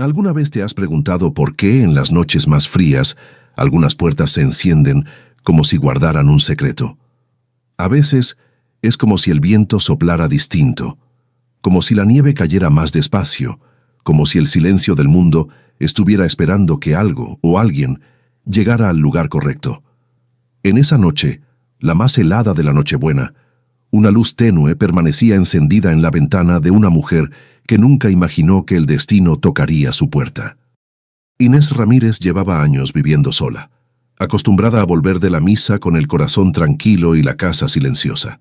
¿Alguna vez te has preguntado por qué en las noches más frías algunas puertas se encienden como si guardaran un secreto? A veces es como si el viento soplara distinto, como si la nieve cayera más despacio, como si el silencio del mundo estuviera esperando que algo o alguien llegara al lugar correcto. En esa noche, la más helada de la Nochebuena, una luz tenue permanecía encendida en la ventana de una mujer que nunca imaginó que el destino tocaría su puerta. Inés Ramírez llevaba años viviendo sola, acostumbrada a volver de la misa con el corazón tranquilo y la casa silenciosa.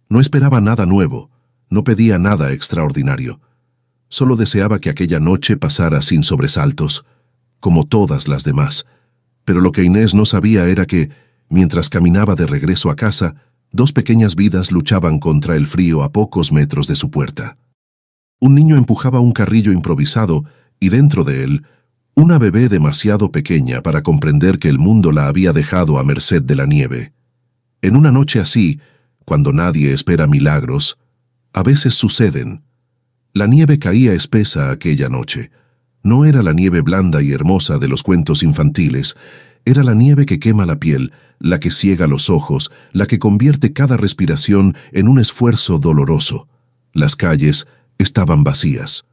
No esperaba nada nuevo, no pedía nada extraordinario. Solo deseaba que aquella noche pasara sin sobresaltos, como todas las demás. Pero lo que Inés no sabía era que, mientras caminaba de regreso a casa, dos pequeñas vidas luchaban contra el frío a pocos metros de su puerta. Un niño empujaba un carrillo improvisado y dentro de él, una bebé demasiado pequeña para comprender que el mundo la había dejado a merced de la nieve. En una noche así, cuando nadie espera milagros, a veces suceden. La nieve caía espesa aquella noche. No era la nieve blanda y hermosa de los cuentos infantiles, era la nieve que quema la piel, la que ciega los ojos, la que convierte cada respiración en un esfuerzo doloroso. Las calles estaban vacías.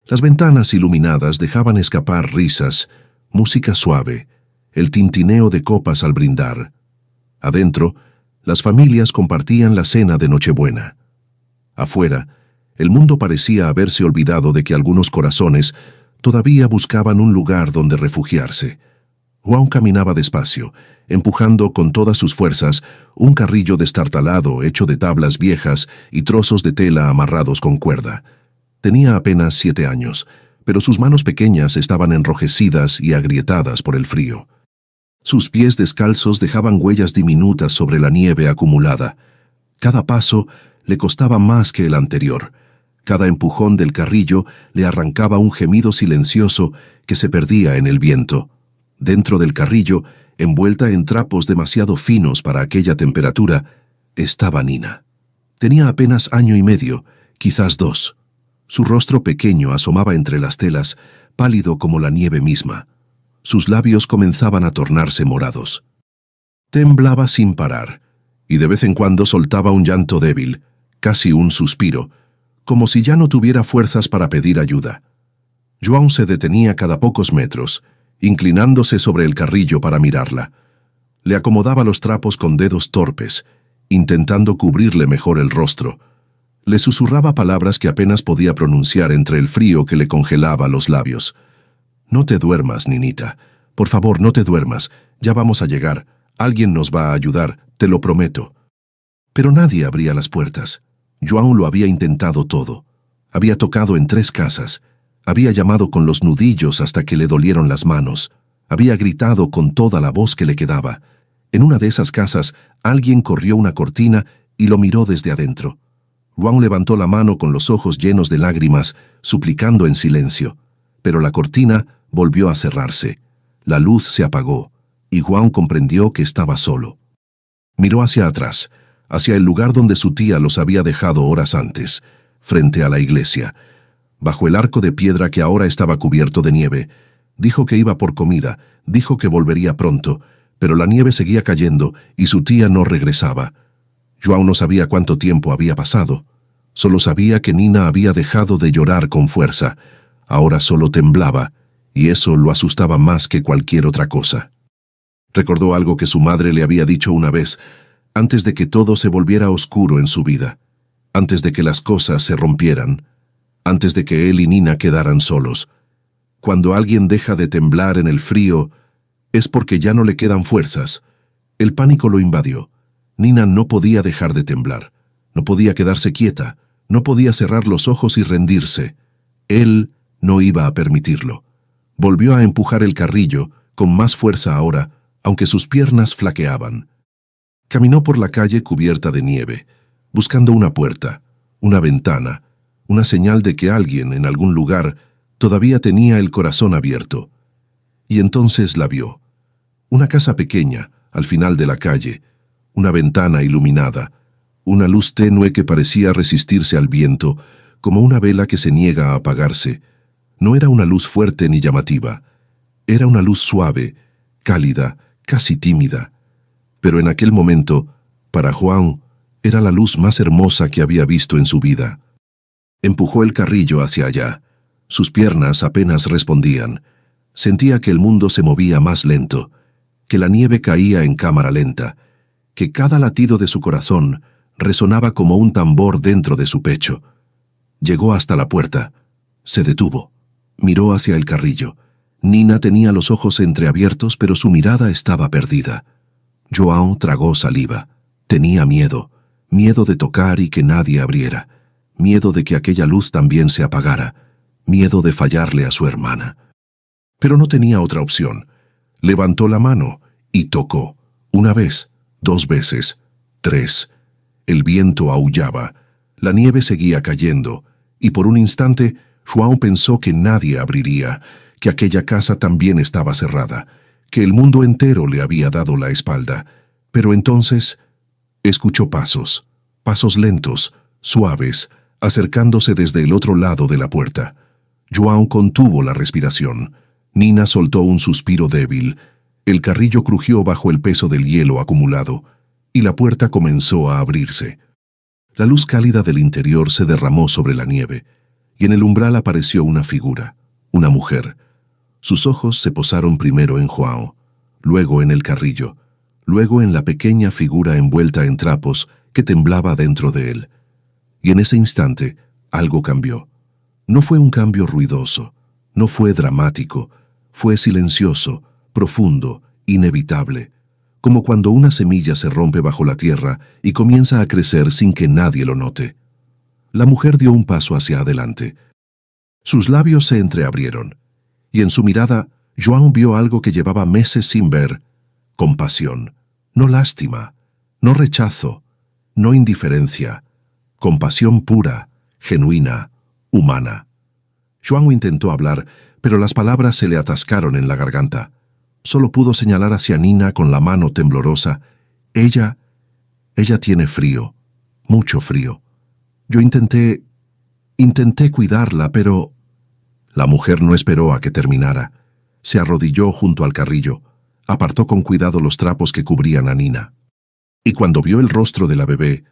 Las ventanas iluminadas dejaban escapar risas, música suave, el tintineo de copas al brindar. Adentro, las familias compartían la cena de Nochebuena. Afuera, el mundo parecía haberse olvidado de que algunos corazones todavía buscaban un lugar donde refugiarse. Juan caminaba despacio, empujando con todas sus fuerzas un carrillo destartalado hecho de tablas viejas y trozos de tela amarrados con cuerda. Tenía apenas 7 años, pero sus manos pequeñas estaban enrojecidas y agrietadas por el frío. Sus pies descalzos dejaban huellas diminutas sobre la nieve acumulada. Cada paso le costaba más que el anterior. Cada empujón del carrillo le arrancaba un gemido silencioso que se perdía en el viento. Dentro del carrillo, envuelta en trapos demasiado finos para aquella temperatura, estaba Nina. Tenía apenas 1 año y medio, quizás 2. Su rostro pequeño asomaba entre las telas, pálido como la nieve misma. Sus labios comenzaban a tornarse morados. Temblaba sin parar, y de vez en cuando soltaba un llanto débil, casi un suspiro, como si ya no tuviera fuerzas para pedir ayuda. João se detenía cada pocos metros, inclinándose sobre el carrillo para mirarla. Le acomodaba los trapos con dedos torpes, intentando cubrirle mejor el rostro. Le susurraba palabras que apenas podía pronunciar entre el frío que le congelaba los labios. «No te duermas, Ninita. Por favor, no te duermas. Ya vamos a llegar. Alguien nos va a ayudar, te lo prometo». Pero nadie abría las puertas. João lo había intentado todo. Había tocado en 3 casas. Había llamado con los nudillos hasta que le dolieron las manos. Había gritado con toda la voz que le quedaba. En una de esas casas, alguien corrió una cortina y lo miró desde adentro. João levantó la mano con los ojos llenos de lágrimas, suplicando en silencio. Pero la cortina volvió a cerrarse. La luz se apagó, y João comprendió que estaba solo. Miró hacia atrás, hacia el lugar donde su tía los había dejado horas antes, frente a la iglesia. Bajo el arco de piedra que ahora estaba cubierto de nieve, dijo que iba por comida, dijo que volvería pronto, pero la nieve seguía cayendo y su tía no regresaba. João no sabía cuánto tiempo había pasado. Solo sabía que Nina había dejado de llorar con fuerza. Ahora solo temblaba, y eso lo asustaba más que cualquier otra cosa. Recordó algo que su madre le había dicho una vez, antes de que todo se volviera oscuro en su vida, antes de que las cosas se rompieran, antes de que él y Nina quedaran solos. Cuando alguien deja de temblar en el frío, es porque ya no le quedan fuerzas. El pánico lo invadió. Nina no podía dejar de temblar. No podía quedarse quieta. No podía cerrar los ojos y rendirse. Él no iba a permitirlo. Volvió a empujar el carrillo, con más fuerza ahora, aunque sus piernas flaqueaban. Caminó por la calle cubierta de nieve, buscando una puerta, una ventana, una señal de que alguien en algún lugar todavía tenía el corazón abierto. Y entonces la vio. Una casa pequeña, al final de la calle, una ventana iluminada, una luz tenue que parecía resistirse al viento, como una vela que se niega a apagarse. No era una luz fuerte ni llamativa. Era una luz suave, cálida, casi tímida. Pero en aquel momento, para João, era la luz más hermosa que había visto en su vida. Empujó el carrillo hacia allá. Sus piernas apenas respondían. Sentía que el mundo se movía más lento, que la nieve caía en cámara lenta, que cada latido de su corazón resonaba como un tambor dentro de su pecho. Llegó hasta la puerta. Se detuvo. Miró hacia el carrillo. Nina tenía los ojos entreabiertos, pero su mirada estaba perdida. João tragó saliva. Tenía miedo. Miedo de tocar y que nadie abriera. Miedo de que aquella luz también se apagara. Miedo de fallarle a su hermana. Pero no tenía otra opción. Levantó la mano y tocó. 1 vez, 2 veces, 3. El viento aullaba. La nieve seguía cayendo. Y por un instante, João pensó que nadie abriría, que aquella casa también estaba cerrada, que el mundo entero le había dado la espalda. Pero entonces escuchó pasos, pasos lentos, suaves, acercándose desde el otro lado de la puerta. João contuvo la respiración. Nina soltó un suspiro débil. El carrillo crujió bajo el peso del hielo acumulado, y la puerta comenzó a abrirse. La luz cálida del interior se derramó sobre la nieve, y en el umbral apareció una figura, una mujer. Sus ojos se posaron primero en João, luego en el carrillo, luego en la pequeña figura envuelta en trapos que temblaba dentro de él. Y en ese instante, algo cambió. No fue un cambio ruidoso, no fue dramático, fue silencioso, profundo, inevitable, como cuando una semilla se rompe bajo la tierra y comienza a crecer sin que nadie lo note. La mujer dio un paso hacia adelante. Sus labios se entreabrieron, y en su mirada, João vio algo que llevaba meses sin ver: compasión, no lástima, no rechazo, no indiferencia, compasión pura, genuina, humana. João intentó hablar, pero las palabras se le atascaron en la garganta. Solo pudo señalar hacia Nina con la mano temblorosa. Ella tiene frío, mucho frío. Yo intenté cuidarla, pero... La mujer no esperó a que terminara. Se arrodilló junto al carrillo, apartó con cuidado los trapos que cubrían a Nina. Y cuando vio el rostro de la bebé,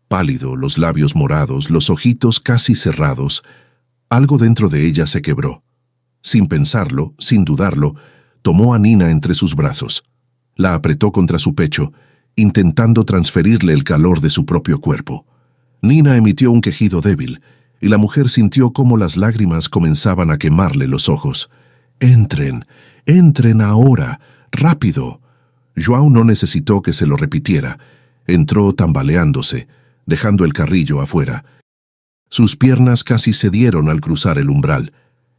pálido, los labios morados, los ojitos casi cerrados, algo dentro de ella se quebró. Sin pensarlo, sin dudarlo, tomó a Nina entre sus brazos. La apretó contra su pecho, intentando transferirle el calor de su propio cuerpo. Nina emitió un quejido débil, y la mujer sintió cómo las lágrimas comenzaban a quemarle los ojos. «Entren, entren ahora, rápido». João no necesitó que se lo repitiera. Entró tambaleándose, dejando el carrillo afuera. Sus piernas casi cedieron al cruzar el umbral.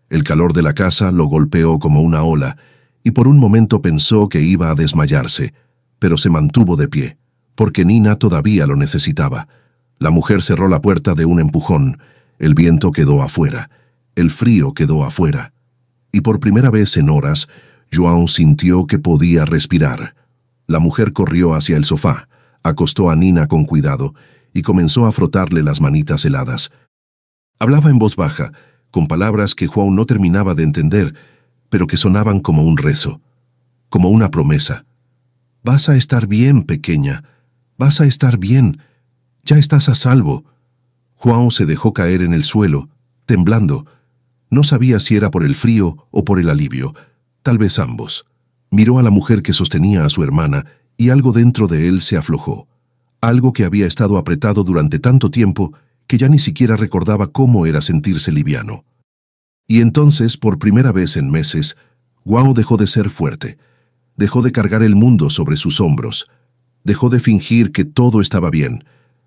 El calor de la casa lo golpeó como una ola, y por un momento pensó que iba a desmayarse, pero se mantuvo de pie, porque Nina todavía lo necesitaba. La mujer cerró la puerta de un empujón. El viento quedó afuera, el frío quedó afuera, y por primera vez en horas, João sintió que podía respirar. La mujer corrió hacia el sofá, acostó a Nina con cuidado y comenzó a frotarle las manitas heladas. Hablaba en voz baja, con palabras que João no terminaba de entender, pero que sonaban como un rezo, como una promesa. «Vas a estar bien, pequeña, vas a estar bien, ya estás a salvo». João se dejó caer en el suelo, temblando. No sabía si era por el frío o por el alivio, tal vez ambos. Miró a la mujer que sostenía a su hermana y algo dentro de él se aflojó. Algo que había estado apretado durante tanto tiempo que ya ni siquiera recordaba cómo era sentirse liviano. Y entonces, por primera vez en meses, João dejó de ser fuerte. Dejó de cargar el mundo sobre sus hombros. Dejó de fingir que todo estaba bien.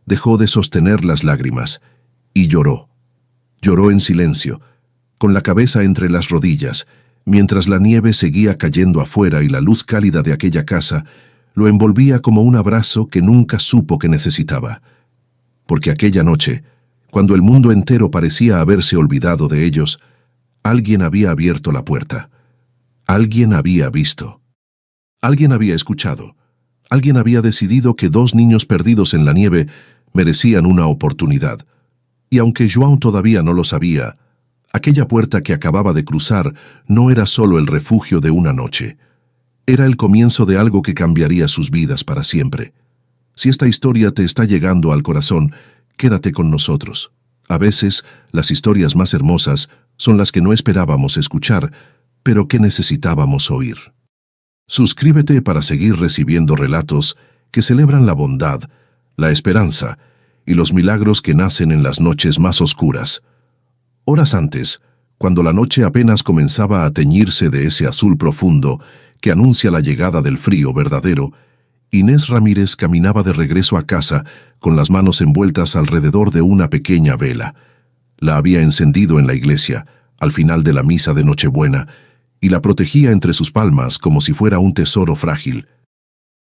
Dejó de sostener las lágrimas y lloró. Lloró en silencio, con la cabeza entre las rodillas, mientras la nieve seguía cayendo afuera y la luz cálida de aquella casa lo envolvía como un abrazo que nunca supo que necesitaba. Porque aquella noche, cuando el mundo entero parecía haberse olvidado de ellos, alguien había abierto la puerta. Alguien había visto. Alguien había escuchado. Alguien había decidido que 2 niños perdidos en la nieve merecían una oportunidad. Y aunque João todavía no lo sabía, Aquella puerta que acababa de cruzar no era solo el refugio de una noche. Era el comienzo de algo que cambiaría sus vidas para siempre. Si esta historia te está llegando al corazón, quédate con nosotros. A veces, las historias más hermosas son las que no esperábamos escuchar, pero que necesitábamos oír. Suscríbete para seguir recibiendo relatos que celebran la bondad, la esperanza y los milagros que nacen en las noches más oscuras. Horas antes, cuando la noche apenas comenzaba a teñirse de ese azul profundo que anuncia la llegada del frío verdadero, Inés Ramírez caminaba de regreso a casa con las manos envueltas alrededor de una pequeña vela. La había encendido en la iglesia, al final de la misa de Nochebuena, y la protegía entre sus palmas como si fuera un tesoro frágil.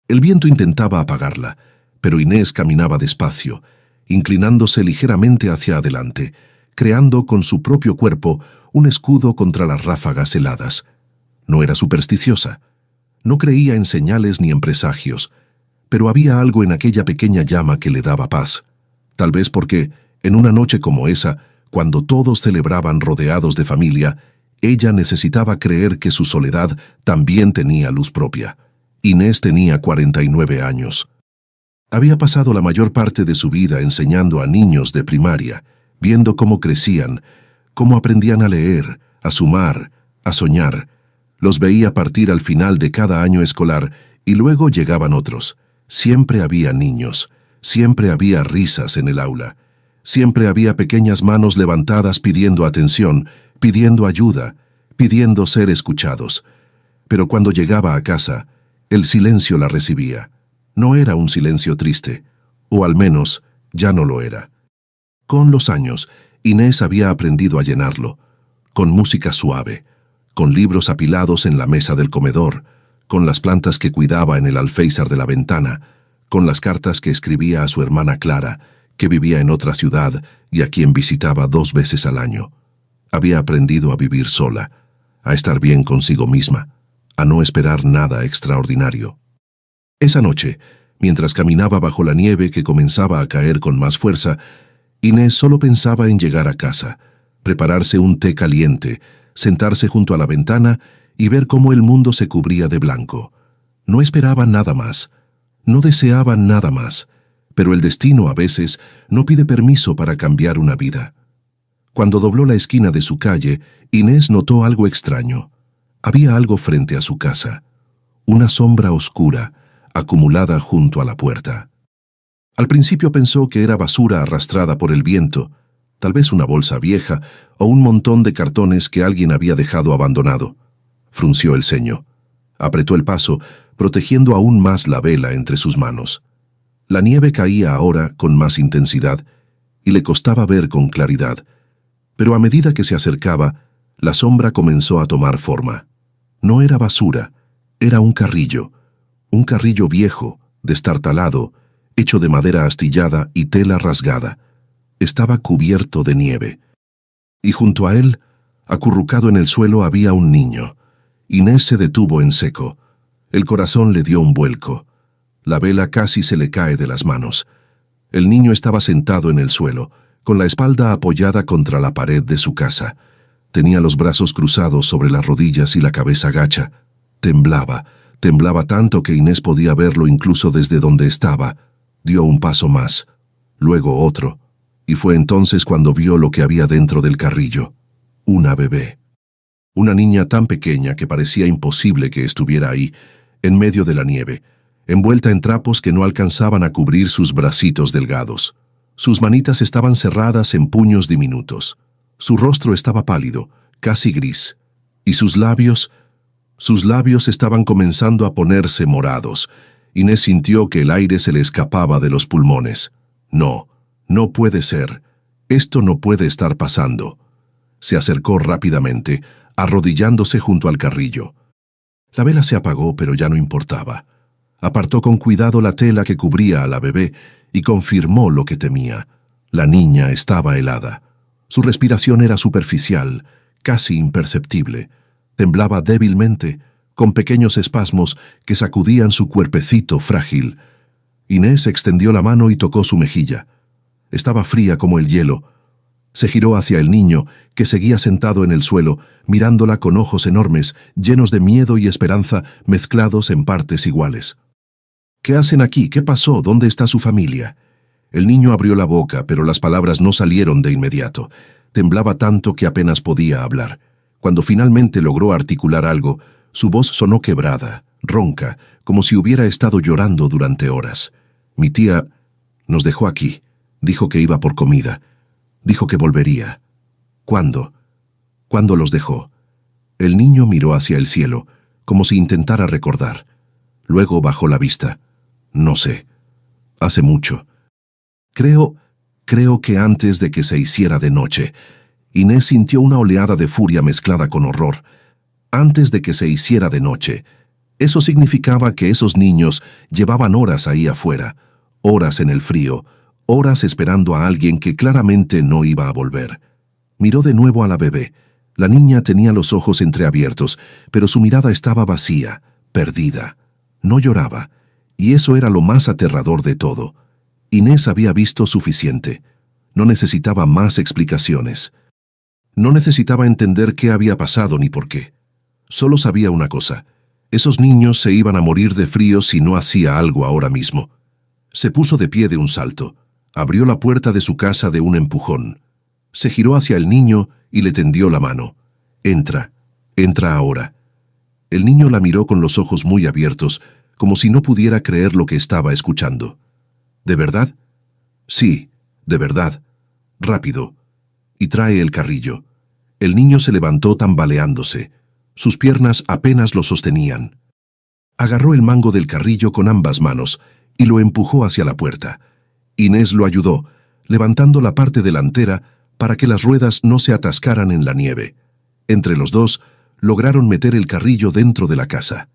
El viento intentaba apagarla, pero Inés caminaba despacio, inclinándose ligeramente hacia adelante, creando con su propio cuerpo un escudo contra las ráfagas heladas. No era supersticiosa. No creía en señales ni en presagios, pero había algo en aquella pequeña llama que le daba paz. Tal vez porque, en una noche como esa, cuando todos celebraban rodeados de familia, ella necesitaba creer que su soledad también tenía luz propia. Inés tenía 49 años. Había pasado la mayor parte de su vida enseñando a niños de primaria, viendo cómo crecían, cómo aprendían a leer, a sumar, a soñar. Los veía partir al final de cada año escolar y luego llegaban otros. Siempre había niños, siempre había risas en el aula, siempre había pequeñas manos levantadas pidiendo atención, pidiendo ayuda, pidiendo ser escuchados. Pero cuando llegaba a casa, el silencio la recibía. No era un silencio triste, o al menos ya no lo era. Con los años, Inés había aprendido a llenarlo, con música suave, con libros apilados en la mesa del comedor, con las plantas que cuidaba en el alféizar de la ventana, con las cartas que escribía a su hermana Clara, que vivía en otra ciudad y a quien visitaba 2 veces al año. Había aprendido a vivir sola, a estar bien consigo misma, a no esperar nada extraordinario. Esa noche, mientras caminaba bajo la nieve que comenzaba a caer con más fuerza, Inés solo pensaba en llegar a casa, prepararse un té caliente, sentarse junto a la ventana y ver cómo el mundo se cubría de blanco. No esperaba nada más, no deseaba nada más, pero el destino a veces no pide permiso para cambiar una vida. Cuando dobló la esquina de su calle, Inés notó algo extraño. Había algo frente a su casa, una sombra oscura, acumulada junto a la puerta. Al principio pensó que era basura arrastrada por el viento, tal vez una bolsa vieja o un montón de cartones que alguien había dejado abandonado. Frunció el ceño. Apretó el paso, protegiendo aún más la vela entre sus manos. La nieve caía ahora con más intensidad y le costaba ver con claridad, pero a medida que se acercaba, la sombra comenzó a tomar forma. No era basura, era un carrillo viejo, destartalado, hecho de madera astillada y tela rasgada. Estaba cubierto de nieve. Y junto a él, acurrucado en el suelo, había un niño. Inés se detuvo en seco. El corazón le dio un vuelco. La vela casi se le cae de las manos. El niño estaba sentado en el suelo, con la espalda apoyada contra la pared de su casa. Tenía los brazos cruzados sobre las rodillas y la cabeza gacha. Temblaba tanto que Inés podía verlo incluso desde donde estaba. Dio un paso más, luego otro, y fue entonces cuando vio lo que había dentro del carrillo. Una bebé. Una niña tan pequeña que parecía imposible que estuviera ahí, en medio de la nieve, envuelta en trapos que no alcanzaban a cubrir sus bracitos delgados. Sus manitas estaban cerradas en puños diminutos. Su rostro estaba pálido, casi gris, y sus labios estaban comenzando a ponerse morados. Inés sintió que el aire se le escapaba de los pulmones. No puede ser. Esto no puede estar pasando. Se acercó rápidamente, arrodillándose junto al carrillo. La vela se apagó, pero ya no importaba. Apartó con cuidado la tela que cubría a la bebé y confirmó lo que temía. La niña estaba helada. Su respiración era superficial, casi imperceptible. Temblaba débilmente, con pequeños espasmos que sacudían su cuerpecito frágil. Inés extendió la mano y tocó su mejilla. Estaba fría como el hielo, Se giró hacia el niño, que seguía sentado en el suelo, mirándola con ojos enormes, llenos de miedo y esperanza, mezclados en partes iguales. «¿Qué hacen aquí? ¿Qué pasó? ¿Dónde está su familia?» El niño abrió la boca, pero las palabras no salieron de inmediato. Temblaba tanto que apenas podía hablar. Cuando finalmente logró articular algo, su voz sonó quebrada, ronca, como si hubiera estado llorando durante horas. «Mi tía nos dejó aquí. Dijo que iba por comida. Dijo que volvería». «¿Cuándo? ¿Cuándo los dejó?» El niño miró hacia el cielo, como si intentara recordar. Luego bajó la vista. «No sé. Hace mucho. Creo que antes de que se hiciera de noche». Inés sintió una oleada de furia mezclada con horror. Antes de que se hiciera de noche. Eso significaba que esos niños llevaban horas ahí afuera, horas en el frío, horas esperando a alguien que claramente no iba a volver. Miró de nuevo a la bebé. La niña tenía los ojos entreabiertos, pero su mirada estaba vacía, perdida. No lloraba, y eso era lo más aterrador de todo. Inés había visto suficiente. No necesitaba más explicaciones. No necesitaba entender qué había pasado ni por qué. Solo sabía una cosa: esos niños se iban a morir de frío si no hacía algo ahora mismo. Se puso de pie de un salto. Abrió la puerta de su casa de un empujón. Se giró hacia el niño y le tendió la mano. «Entra, entra ahora». El niño la miró con los ojos muy abiertos, como si no pudiera creer lo que estaba escuchando. «¿De verdad?» «Sí, de verdad. Rápido. Y trae el carrillo». El niño se levantó tambaleándose. Sus piernas apenas lo sostenían. Agarró el mango del carrillo con ambas manos y lo empujó hacia la puerta. Inés lo ayudó, levantando la parte delantera para que las ruedas no se atascaran en la nieve. Entre los dos, lograron meter el carrillo dentro de la casa.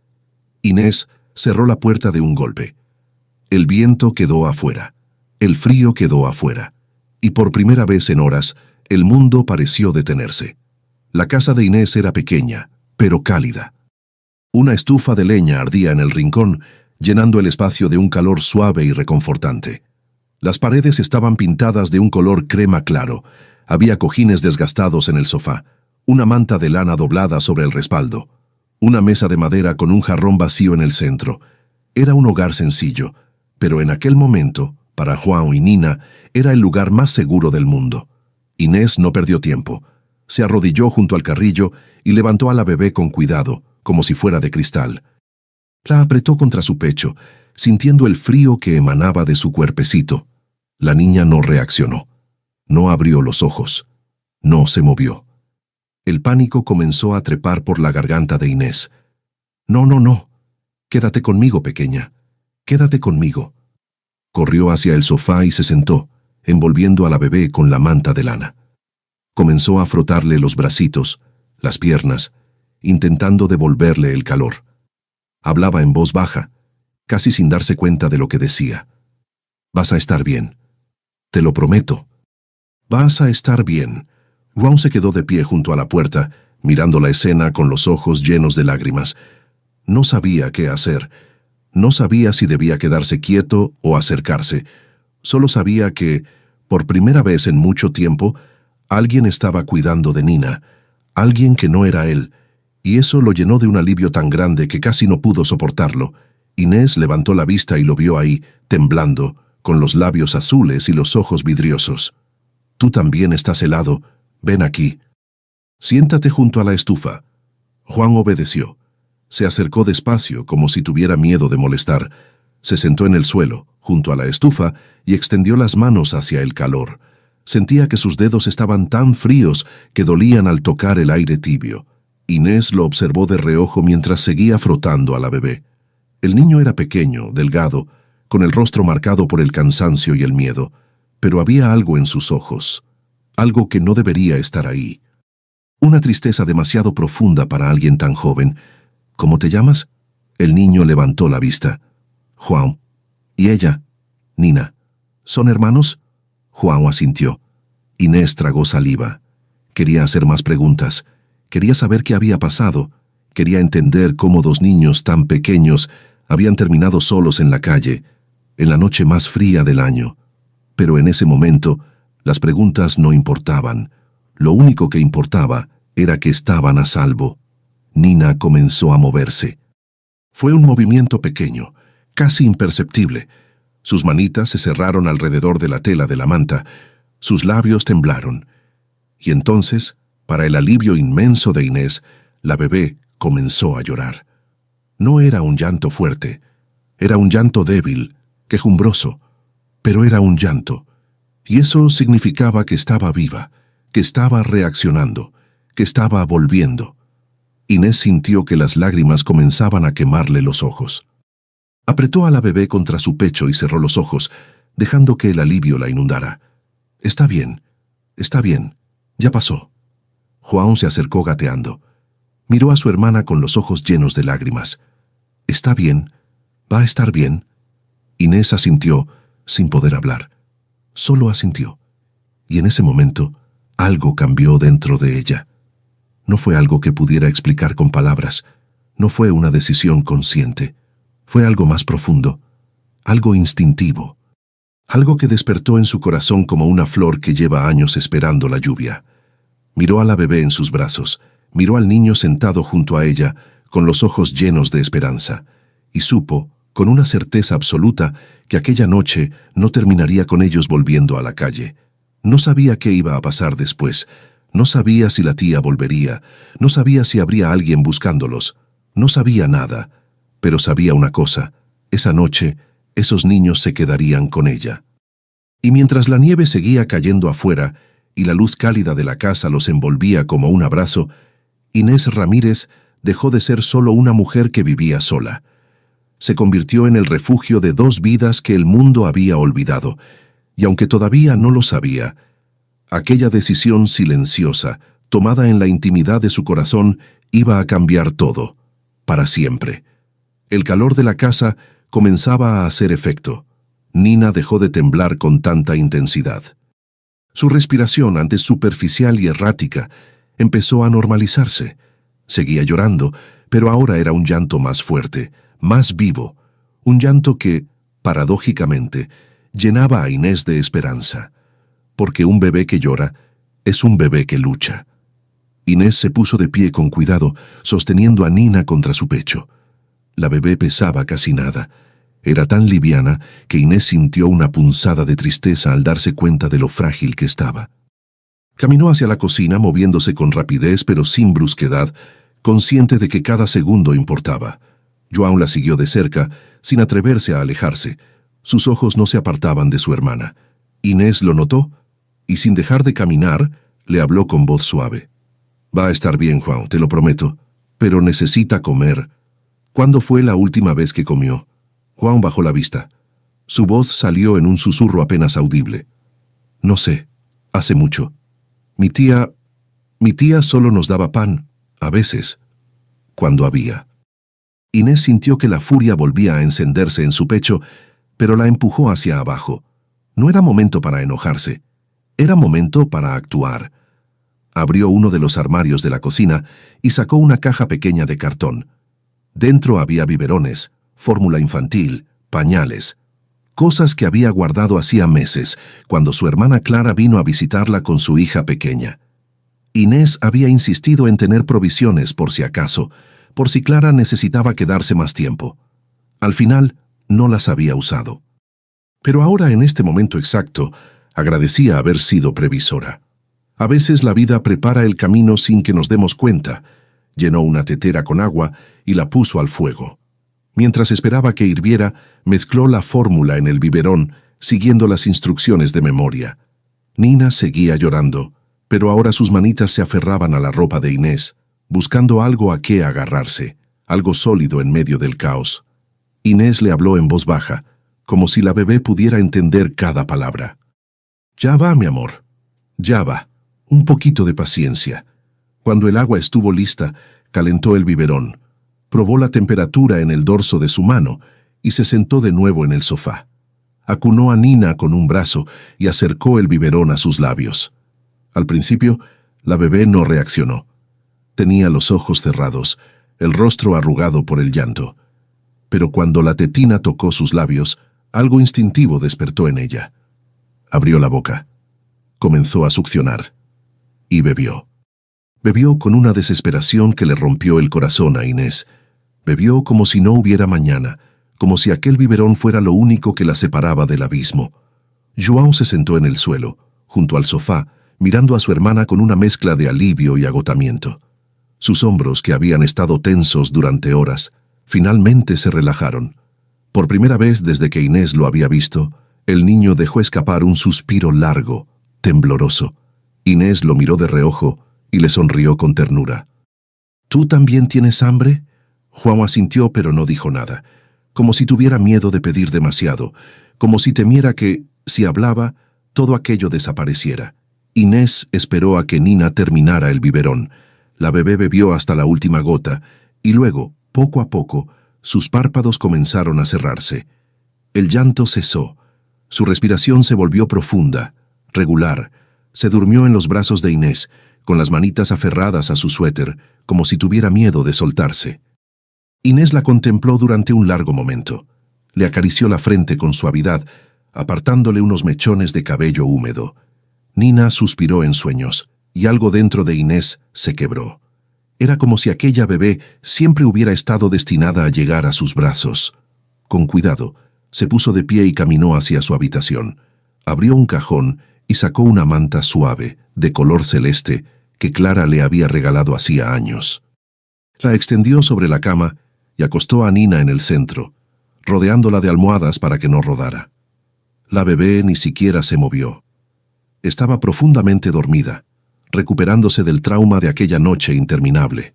Inés cerró la puerta de un golpe. El viento quedó afuera. El frío quedó afuera. Y por primera vez en horas, el mundo pareció detenerse. La casa de Inés era pequeña, pero cálida. Una estufa de leña ardía en el rincón, llenando el espacio de un calor suave y reconfortante. Las paredes estaban pintadas de un color crema claro. Había cojines desgastados en el sofá, una manta de lana doblada sobre el respaldo, una mesa de madera con un jarrón vacío en el centro. Era un hogar sencillo, pero en aquel momento, para Juan y Nina, era el lugar más seguro del mundo. Inés no perdió tiempo. Se arrodilló junto al carrillo y levantó a la bebé con cuidado, como si fuera de cristal. La apretó contra su pecho, sintiendo el frío que emanaba de su cuerpecito. La niña no reaccionó. No abrió los ojos. No se movió. El pánico comenzó a trepar por la garganta de Inés. «No, no, no. Quédate conmigo, pequeña. Quédate conmigo». Corrió hacia el sofá y se sentó, envolviendo a la bebé con la manta de lana. Comenzó a frotarle los bracitos, las piernas, intentando devolverle el calor. Hablaba en voz baja, casi sin darse cuenta de lo que decía. «Vas a estar bien. Te lo prometo. Vas a estar bien». Ron se quedó de pie junto a la puerta, mirando la escena con los ojos llenos de lágrimas. No sabía qué hacer. No sabía si debía quedarse quieto o acercarse. Solo sabía que, por primera vez en mucho tiempo, alguien estaba cuidando de Nina, alguien que no era él, y eso lo llenó de un alivio tan grande que casi no pudo soportarlo. Inés levantó la vista y lo vio ahí, temblando, con los labios azules y los ojos vidriosos. «Tú también estás helado. Ven aquí. Siéntate junto a la estufa». Juan obedeció. Se acercó despacio, como si tuviera miedo de molestar. Se sentó en el suelo, junto a la estufa, y extendió las manos hacia el calor. Sentía que sus dedos estaban tan fríos que dolían al tocar el aire tibio. Inés lo observó de reojo mientras seguía frotando a la bebé. El niño era pequeño, delgado, con el rostro marcado por el cansancio y el miedo, pero había algo en sus ojos, algo que no debería estar ahí. Una tristeza demasiado profunda para alguien tan joven. «¿Cómo te llamas?» El niño levantó la vista. «Juan». «¿Y ella?» «Nina». «¿Son hermanos?» Juan asintió. Inés tragó saliva. Quería hacer más preguntas. Quería saber qué había pasado. Quería entender cómo dos niños tan pequeños habían terminado solos en la calle, en la noche más fría del año. Pero en ese momento, Las preguntas no importaban. Lo único que importaba era que estaban a salvo. Nina comenzó a moverse. Fue un movimiento pequeño, casi imperceptible. Sus manitas se cerraron alrededor de la tela de la manta, sus labios temblaron. Y entonces, para el alivio inmenso de Inés, la bebé comenzó a llorar. No era un llanto fuerte, era un llanto débil, quejumbroso, pero era un llanto. Y eso significaba que estaba viva, que estaba reaccionando, que estaba volviendo. Inés sintió que las lágrimas comenzaban a quemarle los ojos. Apretó a la bebé contra su pecho y cerró los ojos, dejando que el alivio la inundara. Está bien, ya pasó. João se acercó gateando. Miró a su hermana con los ojos llenos de lágrimas. Está bien, va a estar bien. Inés asintió, sin poder hablar. Solo asintió. Y en ese momento, algo cambió dentro de ella. No fue algo que pudiera explicar con palabras. No fue una decisión consciente. Fue algo más profundo, algo instintivo, algo que despertó en su corazón como una flor que lleva años esperando la lluvia. Miró a la bebé en sus brazos, miró al niño sentado junto a ella, con los ojos llenos de esperanza, y supo, con una certeza absoluta, que aquella noche no terminaría con ellos volviendo a la calle. No sabía qué iba a pasar después, no sabía si la tía volvería, no sabía si habría alguien buscándolos, no sabía nada. Pero sabía una cosa, esa noche, esos niños se quedarían con ella. Y mientras la nieve seguía cayendo afuera y la luz cálida de la casa los envolvía como un abrazo, Inés Ramírez dejó de ser solo una mujer que vivía sola. Se convirtió en el refugio de dos vidas que el mundo había olvidado, y aunque todavía no lo sabía, aquella decisión silenciosa, tomada en la intimidad de su corazón, iba a cambiar todo, para siempre. El calor de la casa comenzaba a hacer efecto. Nina dejó de temblar con tanta intensidad. Su respiración, antes superficial y errática, empezó a normalizarse. Seguía llorando, pero ahora era un llanto más fuerte, más vivo, un llanto que, paradójicamente, llenaba a Inés de esperanza. Porque un bebé que llora es un bebé que lucha. Inés se puso de pie con cuidado, sosteniendo a Nina contra su pecho. La bebé pesaba casi nada. Era tan liviana que Inés sintió una punzada de tristeza al darse cuenta de lo frágil que estaba. Caminó hacia la cocina moviéndose con rapidez pero sin brusquedad, consciente de que cada segundo importaba. João la siguió de cerca, sin atreverse a alejarse. Sus ojos no se apartaban de su hermana. Inés lo notó y, sin dejar de caminar, le habló con voz suave. Va a estar bien, João, te lo prometo, pero necesita comer. ¿Cuándo fue la última vez que comió? João bajó la vista. Su voz salió en un susurro apenas audible. No sé, hace mucho. Mi tía solo nos daba pan, a veces, cuando había. Inés sintió que la furia volvía a encenderse en su pecho, pero la empujó hacia abajo. No era momento para enojarse, era momento para actuar. Abrió uno de los armarios de la cocina y sacó una caja pequeña de cartón. Dentro había biberones, fórmula infantil, pañales, cosas que había guardado hacía meses, cuando su hermana Clara vino a visitarla con su hija pequeña. Inés había insistido en tener provisiones por si acaso, por si Clara necesitaba quedarse más tiempo. Al final, no las había usado. Pero ahora, en este momento exacto, agradecía haber sido previsora. A veces la vida prepara el camino sin que nos demos cuenta. Llenó una tetera con agua y la puso al fuego. Mientras esperaba que hirviera, mezcló la fórmula en el biberón, siguiendo las instrucciones de memoria. Nina seguía llorando, pero ahora sus manitas se aferraban a la ropa de Inés, buscando algo a qué agarrarse, algo sólido en medio del caos. Inés le habló en voz baja, como si la bebé pudiera entender cada palabra. Ya va, mi amor, ya va. Un poquito de paciencia. Cuando el agua estuvo lista, calentó el biberón, probó la temperatura en el dorso de su mano y se sentó de nuevo en el sofá. Acunó a Nina con un brazo y acercó el biberón a sus labios. Al principio, la bebé no reaccionó. Tenía los ojos cerrados, el rostro arrugado por el llanto. Pero cuando la tetina tocó sus labios, algo instintivo despertó en ella. Abrió la boca. comenzó a succionar. Y bebió. Bebió con una desesperación que le rompió el corazón a Inés. Bebió como si no hubiera mañana, como si aquel biberón fuera lo único que la separaba del abismo. João se sentó en el suelo, junto al sofá, mirando a su hermana con una mezcla de alivio y agotamiento. Sus hombros, que habían estado tensos durante horas, finalmente se relajaron. Por primera vez desde que Inés lo había visto, el niño dejó escapar un suspiro largo, tembloroso. Inés lo miró de reojo y le sonrió con ternura. ¿Tú también tienes hambre? João asintió, pero no dijo nada, como si tuviera miedo de pedir demasiado, como si temiera que, si hablaba, todo aquello desapareciera. Inés esperó a que Nina terminara el biberón. La bebé bebió hasta la última gota, y luego, poco a poco, sus párpados comenzaron a cerrarse. El llanto cesó. Su respiración se volvió profunda, regular. Se durmió en los brazos de Inés, con las manitas aferradas a su suéter, como si tuviera miedo de soltarse. Inés la contempló durante un largo momento. Le acarició la frente con suavidad, apartándole unos mechones de cabello húmedo. Nina suspiró en sueños, y algo dentro de Inés se quebró. Era como si aquella bebé siempre hubiera estado destinada a llegar a sus brazos. Con cuidado, se puso de pie y caminó hacia su habitación. Abrió un cajón y sacó una manta suave, de color celeste, que Clara le había regalado hacía años. La extendió sobre la cama y acostó a Nina en el centro, rodeándola de almohadas para que no rodara. La bebé ni siquiera se movió. Estaba profundamente dormida, recuperándose del trauma de aquella noche interminable.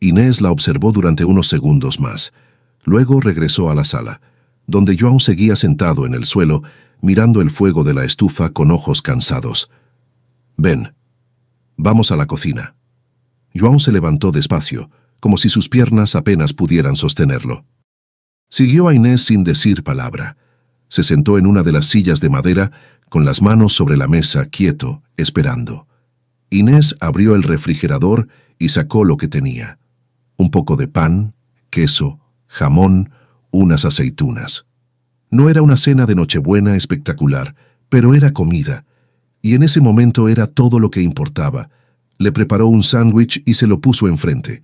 Inés la observó durante unos segundos más. Luego regresó a la sala, donde João seguía sentado en el suelo, mirando el fuego de la estufa con ojos cansados. «Ven, vamos a la cocina». João se levantó despacio, como si sus piernas apenas pudieran sostenerlo. Siguió a Inés sin decir palabra. Se sentó en una de las sillas de madera, con las manos sobre la mesa, quieto, esperando. Inés abrió el refrigerador y sacó lo que tenía. Un poco de pan, queso, jamón, unas aceitunas. No era una cena de Nochebuena espectacular, pero era comida, y en ese momento era todo lo que importaba. Le preparó un sándwich y se lo puso enfrente.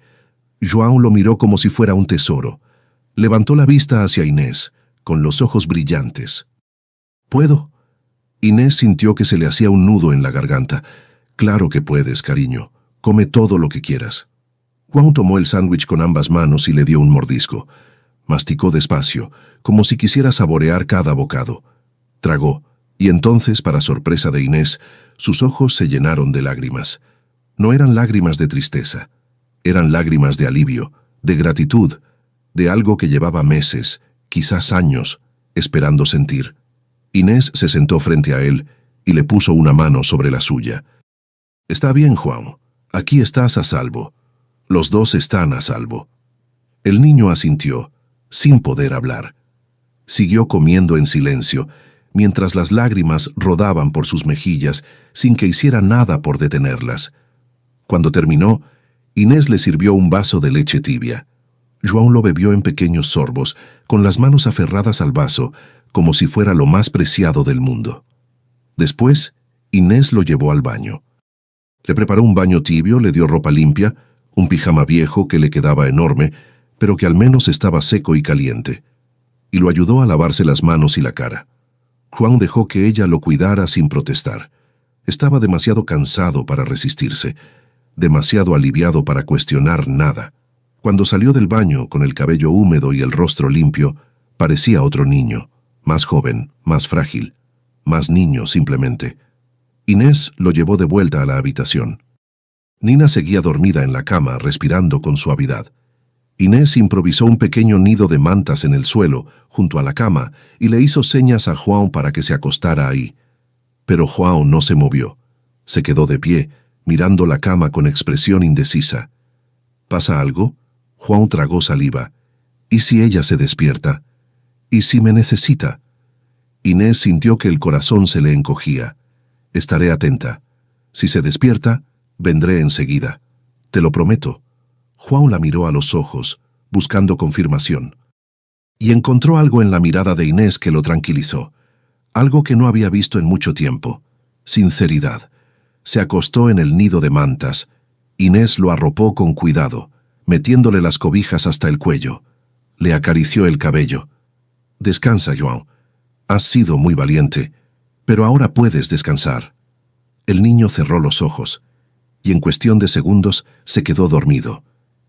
João lo miró como si fuera un tesoro. Levantó la vista hacia Inés, con los ojos brillantes. «¿Puedo?» Inés sintió que se le hacía un nudo en la garganta. «Claro que puedes, cariño. Come todo lo que quieras». João tomó el sándwich con ambas manos y le dio un mordisco. Masticó despacio, como si quisiera saborear cada bocado. Tragó, y entonces, para sorpresa de Inés, sus ojos se llenaron de lágrimas. No eran lágrimas de tristeza. Eran lágrimas de alivio, de gratitud, de algo que llevaba meses, quizás años, esperando sentir. Inés se sentó frente a él y le puso una mano sobre la suya. «Está bien, João. Aquí estás a salvo. Los dos están a salvo». El niño asintió, sin poder hablar. Siguió comiendo en silencio, mientras las lágrimas rodaban por sus mejillas, sin que hiciera nada por detenerlas. Cuando terminó, Inés le sirvió un vaso de leche tibia. João lo bebió en pequeños sorbos, con las manos aferradas al vaso, como si fuera lo más preciado del mundo. Después, Inés lo llevó al baño. Le preparó un baño tibio, le dio ropa limpia, un pijama viejo que le quedaba enorme, pero que al menos estaba seco y caliente, y lo ayudó a lavarse las manos y la cara. João dejó que ella lo cuidara sin protestar. Estaba demasiado cansado para resistirse, demasiado aliviado para cuestionar nada. Cuando salió del baño con el cabello húmedo y el rostro limpio, parecía otro niño, más joven, más frágil, más niño simplemente. Inés lo llevó de vuelta a la habitación. Nina seguía dormida en la cama, respirando con suavidad. Inés improvisó un pequeño nido de mantas en el suelo, junto a la cama, y le hizo señas a João para que se acostara ahí. Pero João no se movió. Se quedó de pie, mirando la cama con expresión indecisa. ¿Pasa algo? João tragó saliva. ¿Y si ella se despierta? ¿Y si me necesita? Inés sintió que el corazón se le encogía. Estaré atenta. Si se despierta, vendré enseguida. Te lo prometo. João la miró a los ojos, buscando confirmación. Y encontró algo en la mirada de Inés que lo tranquilizó. Algo que no había visto en mucho tiempo. sinceridad. Se acostó en el nido de mantas. Inés lo arropó con cuidado, metiéndole las cobijas hasta el cuello. Le acarició el cabello. «Descansa, João. Has sido muy valiente, pero ahora puedes descansar». El niño cerró los ojos, y en cuestión de segundos se quedó dormido.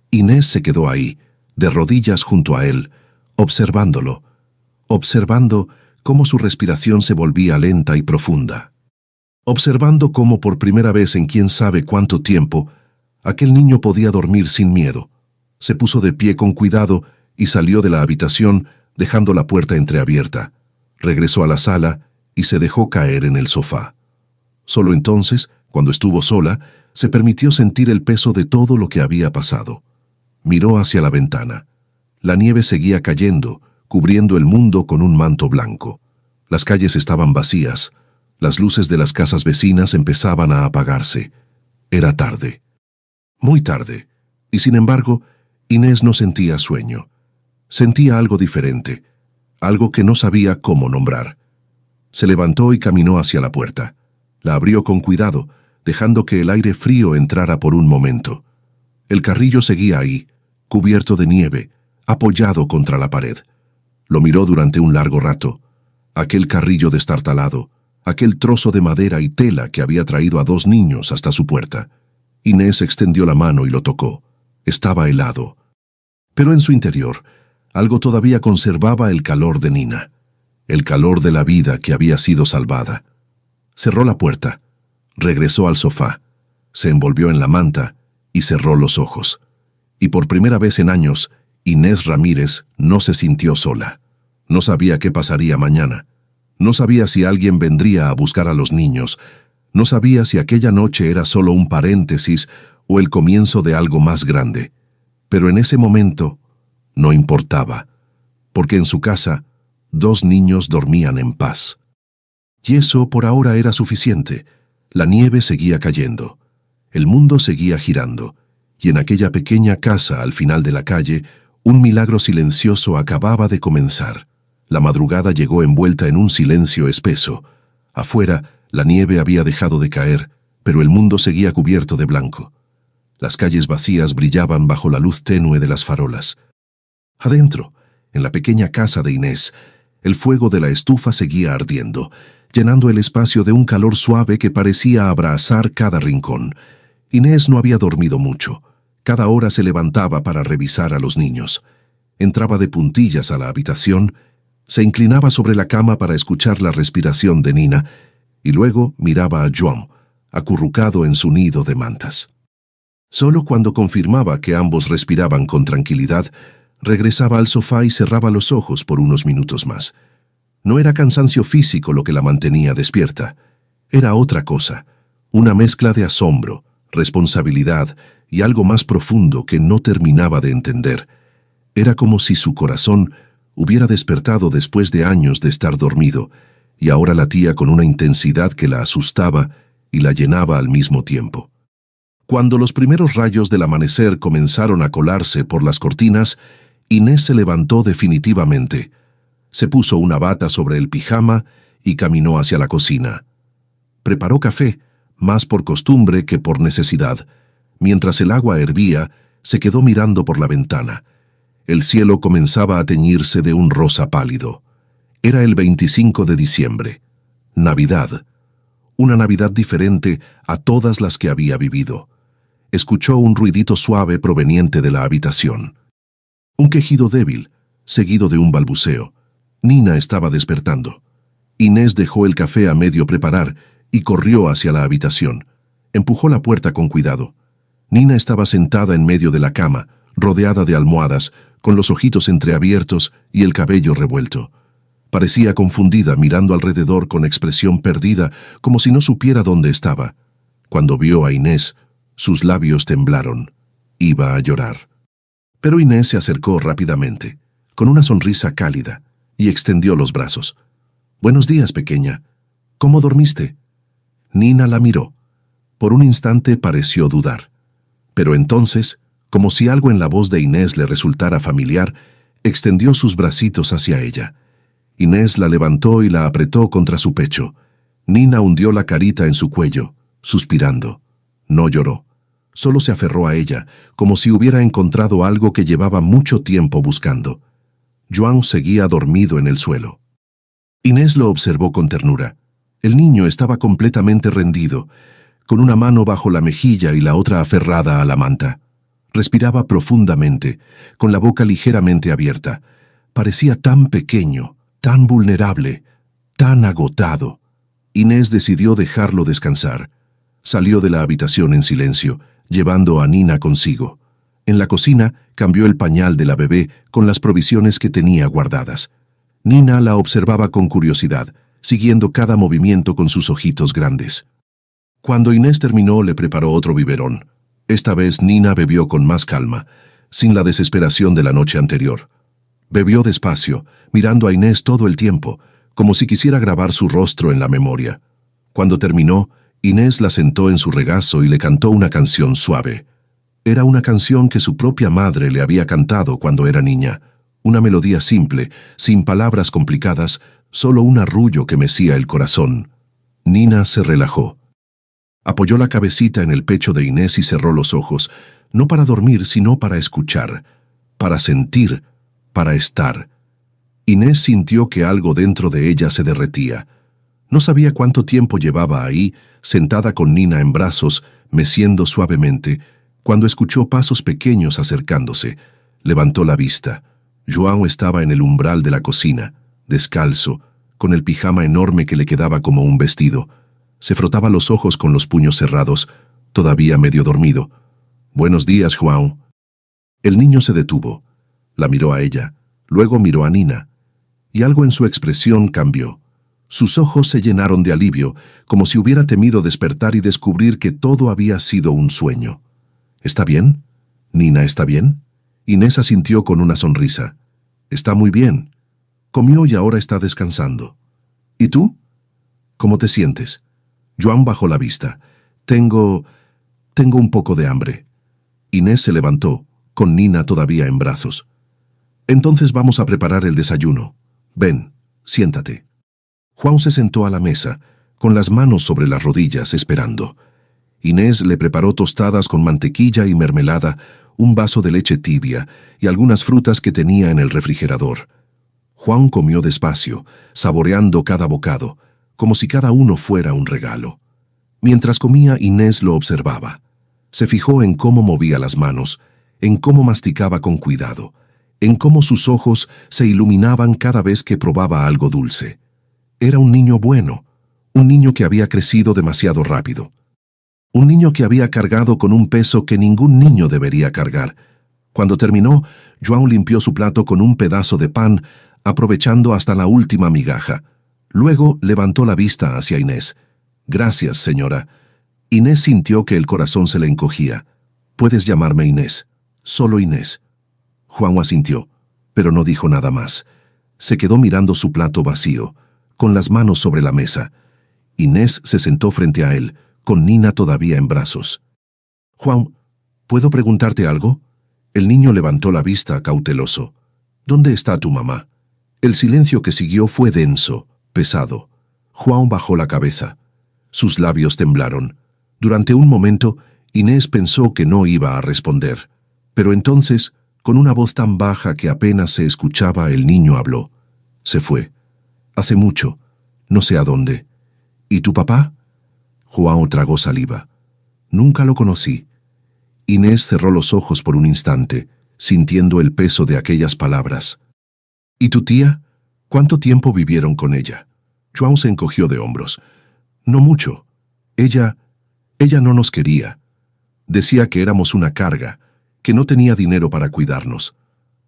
Inés se quedó ahí, de rodillas junto a él, observándolo, observando cómo su respiración se volvía lenta y profunda. Observando cómo por primera vez en quién sabe cuánto tiempo, aquel niño podía dormir sin miedo. Se puso de pie con cuidado y salió de la habitación, dejando la puerta entreabierta. Regresó a la sala y se dejó caer en el sofá. Solo entonces, cuando estuvo sola, se permitió sentir el peso de todo lo que había pasado. Miró hacia la ventana. La nieve seguía cayendo, cubriendo el mundo con un manto blanco. Las calles estaban vacías. Las luces de las casas vecinas empezaban a apagarse. Era tarde. Muy tarde. Y sin embargo, Inés no sentía sueño. Sentía algo diferente, algo que no sabía cómo nombrar. Se levantó y caminó hacia la puerta. La abrió con cuidado, dejando que el aire frío entrara por un momento. El carrillo seguía ahí, cubierto de nieve, apoyado contra la pared. Lo miró durante un largo rato. Aquel carrillo destartalado, aquel trozo de madera y tela que había traído a 2 niños hasta su puerta. Inés extendió la mano y lo tocó. Estaba helado. Pero en su interior, algo todavía conservaba el calor de Nina, el calor de la vida que había sido salvada. Cerró la puerta, regresó al sofá, se envolvió en la manta y cerró los ojos. Y por primera vez en años, Inés Ramírez no se sintió sola. No sabía qué pasaría mañana. No sabía si alguien vendría a buscar a los niños. No sabía si aquella noche era solo un paréntesis o el comienzo de algo más grande. Pero en ese momento no importaba, porque en su casa 2 niños dormían en paz. Y eso por ahora era suficiente. La nieve seguía cayendo. El mundo seguía girando. Y en aquella pequeña casa al final de la calle, un milagro silencioso acababa de comenzar. La madrugada llegó envuelta en un silencio espeso. Afuera, la nieve había dejado de caer, pero el mundo seguía cubierto de blanco. Las calles vacías brillaban bajo la luz tenue de las farolas. Adentro, en la pequeña casa de Inés, el fuego de la estufa seguía ardiendo, llenando el espacio de un calor suave que parecía abrazar cada rincón. Inés no había dormido mucho. Cada hora se levantaba para revisar a los niños. Entraba de puntillas a la habitación, se inclinaba sobre la cama para escuchar la respiración de Nina y luego miraba a João, acurrucado en su nido de mantas. Solo cuando confirmaba que ambos respiraban con tranquilidad, regresaba al sofá y cerraba los ojos por unos minutos más. No era cansancio físico lo que la mantenía despierta. Era otra cosa, una mezcla de asombro, responsabilidad y algo más profundo que no terminaba de entender. Era como si su corazón hubiera despertado después de años de estar dormido y ahora latía con una intensidad que la asustaba y la llenaba al mismo tiempo. Cuando los primeros rayos del amanecer comenzaron a colarse por las cortinas, Inés se levantó definitivamente. Se puso una bata sobre el pijama y caminó hacia la cocina. Preparó café, más por costumbre que por necesidad. Mientras el agua hervía, se quedó mirando por la ventana. El cielo comenzaba a teñirse de un rosa pálido. Era el 25 de diciembre. Navidad. Una Navidad diferente a todas las que había vivido. Escuchó un ruidito suave proveniente de la habitación. Un quejido débil, seguido de un balbuceo. Nina estaba despertando. Inés dejó el café a medio preparar y corrió hacia la habitación. Empujó la puerta con cuidado. Nina estaba sentada en medio de la cama, rodeada de almohadas, con los ojitos entreabiertos y el cabello revuelto. Parecía confundida, mirando alrededor con expresión perdida, como si no supiera dónde estaba. Cuando vio a Inés, sus labios temblaron. Iba a llorar. Pero Inés se acercó rápidamente, con una sonrisa cálida, y extendió los brazos. «Buenos días, pequeña. ¿Cómo dormiste?» Nina la miró. Por un instante pareció dudar. Pero entonces, como si algo en la voz de Inés le resultara familiar, extendió sus bracitos hacia ella. Inés la levantó y la apretó contra su pecho. Nina hundió la carita en su cuello, suspirando. No lloró. Solo se aferró a ella, como si hubiera encontrado algo que llevaba mucho tiempo buscando. João seguía dormido en el suelo. Inés lo observó con ternura. El niño estaba completamente rendido, con una mano bajo la mejilla y la otra aferrada a la manta. Respiraba profundamente, con la boca ligeramente abierta. Parecía tan pequeño, tan vulnerable, tan agotado. Inés decidió dejarlo descansar. Salió de la habitación en silencio, llevando a Nina consigo. En la cocina cambió el pañal de la bebé con las provisiones que tenía guardadas. Nina la observaba con curiosidad, siguiendo cada movimiento con sus ojitos grandes. Cuando Inés terminó, le preparó otro biberón. Esta vez Nina bebió con más calma, sin la desesperación de la noche anterior. Bebió despacio, mirando a Inés todo el tiempo, como si quisiera grabar su rostro en la memoria. Cuando terminó, Inés la sentó en su regazo y le cantó una canción suave. Era una canción que su propia madre le había cantado cuando era niña. Una melodía simple, sin palabras complicadas, solo un arrullo que mecía el corazón. Nina se relajó. Apoyó la cabecita en el pecho de Inés y cerró los ojos, no para dormir, sino para escuchar, para sentir, para estar. Inés sintió que algo dentro de ella se derretía. No sabía cuánto tiempo llevaba ahí, sentada con Nina en brazos, meciendo suavemente, cuando escuchó pasos pequeños acercándose. Levantó la vista. João estaba en el umbral de la cocina, descalzo, con el pijama enorme que le quedaba como un vestido. Se frotaba los ojos con los puños cerrados, todavía medio dormido. «Buenos días, João». El niño se detuvo. La miró a ella, luego miró a Nina, y algo en su expresión cambió. Sus ojos se llenaron de alivio, como si hubiera temido despertar y descubrir que todo había sido un sueño. «¿Está bien? ¿Nina está bien?» Inés asintió con una sonrisa. «Está muy bien. Comió y ahora está descansando. ¿Y tú? ¿Cómo te sientes?» João bajó la vista. Tengo un poco de hambre». Inés se levantó, con Nina todavía en brazos. «Entonces vamos a preparar el desayuno. Ven, siéntate». João se sentó a la mesa, con las manos sobre las rodillas, esperando. Inés le preparó tostadas con mantequilla y mermelada, un vaso de leche tibia y algunas frutas que tenía en el refrigerador. João comió despacio, saboreando cada bocado, como si cada uno fuera un regalo. Mientras comía, Inés lo observaba. Se fijó en cómo movía las manos, en cómo masticaba con cuidado, en cómo sus ojos se iluminaban cada vez que probaba algo dulce. Era un niño bueno, un niño que había crecido demasiado rápido. Un niño que había cargado con un peso que ningún niño debería cargar. Cuando terminó, João limpió su plato con un pedazo de pan, aprovechando hasta la última migaja. Luego levantó la vista hacia Inés. «Gracias, señora». Inés sintió que el corazón se le encogía. «Puedes llamarme Inés. Solo Inés». João asintió, pero no dijo nada más. Se quedó mirando su plato vacío, con las manos sobre la mesa. Inés se sentó frente a él, con Nina todavía en brazos. «João, ¿puedo preguntarte algo?» El niño levantó la vista cauteloso. «¿Dónde está tu mamá?» El silencio que siguió fue denso, pesado. João bajó la cabeza. Sus labios temblaron. Durante un momento, Inés pensó que no iba a responder. Pero entonces, con una voz tan baja que apenas se escuchaba, el niño habló. «Se fue. Hace mucho. No sé a dónde. ¿Y tu papá?» João tragó saliva. «Nunca lo conocí». Inés cerró los ojos por un instante, sintiendo el peso de aquellas palabras. «¿Y tu tía? ¿Cuánto tiempo vivieron con ella?» João se encogió de hombros. «No mucho. Ella no nos quería. Decía que éramos una carga, que no tenía dinero para cuidarnos.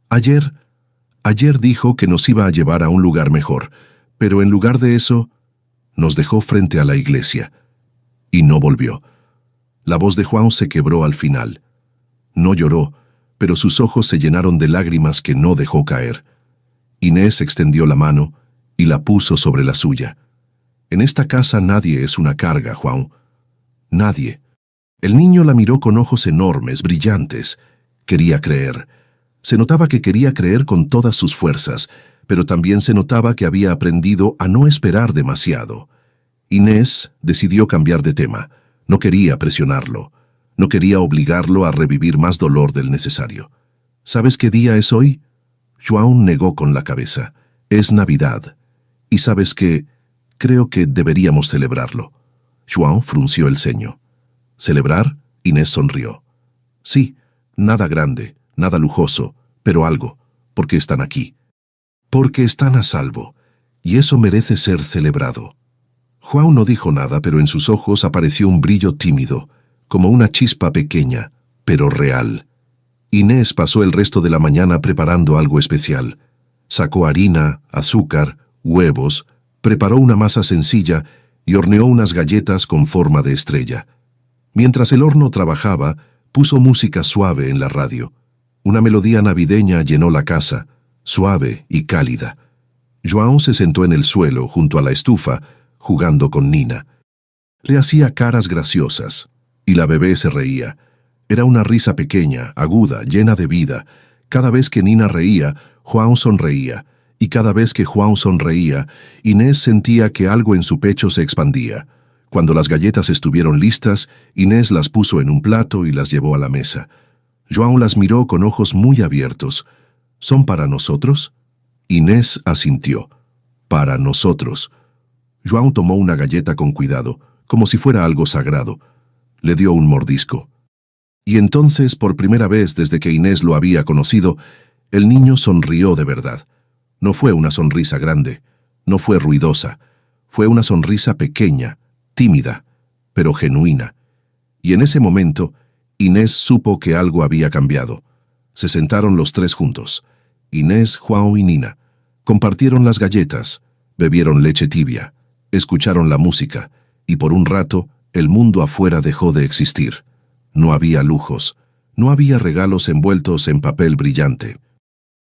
Ayer dijo que nos iba a llevar a un lugar mejor, pero en lugar de eso, nos dejó frente a la iglesia. Y no volvió». La voz de João se quebró al final. No lloró, pero sus ojos se llenaron de lágrimas que no dejó caer. Inés extendió la mano y la puso sobre la suya. «En esta casa nadie es una carga, João. Nadie». El niño la miró con ojos enormes, brillantes. Quería creer. Se notaba que quería creer con todas sus fuerzas, pero también se notaba que había aprendido a no esperar demasiado. Inés decidió cambiar de tema. No quería presionarlo. No quería obligarlo a revivir más dolor del necesario. ¿Sabes qué día es hoy? João negó con la cabeza. Es Navidad. Y sabes qué, creo que deberíamos celebrarlo. João frunció el ceño. ¿Celebrar? Inés sonrió. Sí, nada grande, nada lujoso, pero algo, porque están aquí. Porque están a salvo, y eso merece ser celebrado. João no dijo nada, pero en sus ojos apareció un brillo tímido, como una chispa pequeña, pero real. Inés pasó el resto de la mañana preparando algo especial. Sacó harina, azúcar, huevos, preparó una masa sencilla y horneó unas galletas con forma de estrella. Mientras el horno trabajaba, puso música suave en la radio. Una melodía navideña llenó la casa, suave y cálida. João se sentó en el suelo, junto a la estufa, jugando con Nina. Le hacía caras graciosas, y la bebé se reía. Era una risa pequeña, aguda, llena de vida. Cada vez que Nina reía, João sonreía, y cada vez que João sonreía, Inés sentía que algo en su pecho se expandía. Cuando las galletas estuvieron listas, Inés las puso en un plato y las llevó a la mesa. João las miró con ojos muy abiertos. ¿Son para nosotros? Inés asintió. Para nosotros. João tomó una galleta con cuidado, como si fuera algo sagrado. Le dio un mordisco. Y entonces, por primera vez desde que Inés lo había conocido, el niño sonrió de verdad. No fue una sonrisa grande, no fue ruidosa, fue una sonrisa pequeña, tímida, pero genuina. Y en ese momento, Inés supo que algo había cambiado. Se sentaron los tres juntos. Inés, João y Nina. Compartieron las galletas, bebieron leche tibia, escucharon la música, y por un rato, el mundo afuera dejó de existir. No había lujos, no había regalos envueltos en papel brillante.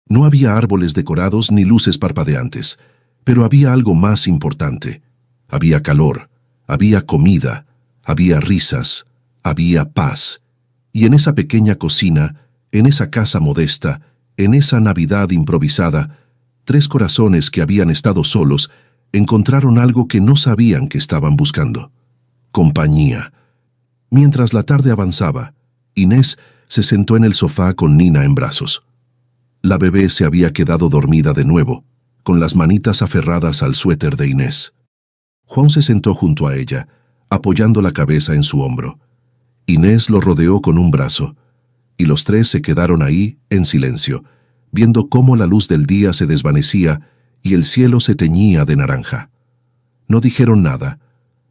No había árboles decorados ni luces parpadeantes, pero había algo más importante. Había calor, había comida, había risas, había paz. Y en esa pequeña cocina, en esa casa modesta, en esa Navidad improvisada, tres corazones que habían estado solos encontraron algo que no sabían que estaban buscando: compañía. Mientras la tarde avanzaba, Inés se sentó en el sofá con Nina en brazos. La bebé se había quedado dormida de nuevo, con las manitas aferradas al suéter de Inés. João se sentó junto a ella, apoyando la cabeza en su hombro. Inés lo rodeó con un brazo, y los tres se quedaron ahí, en silencio, viendo cómo la luz del día se desvanecía y el cielo se teñía de naranja. No dijeron nada,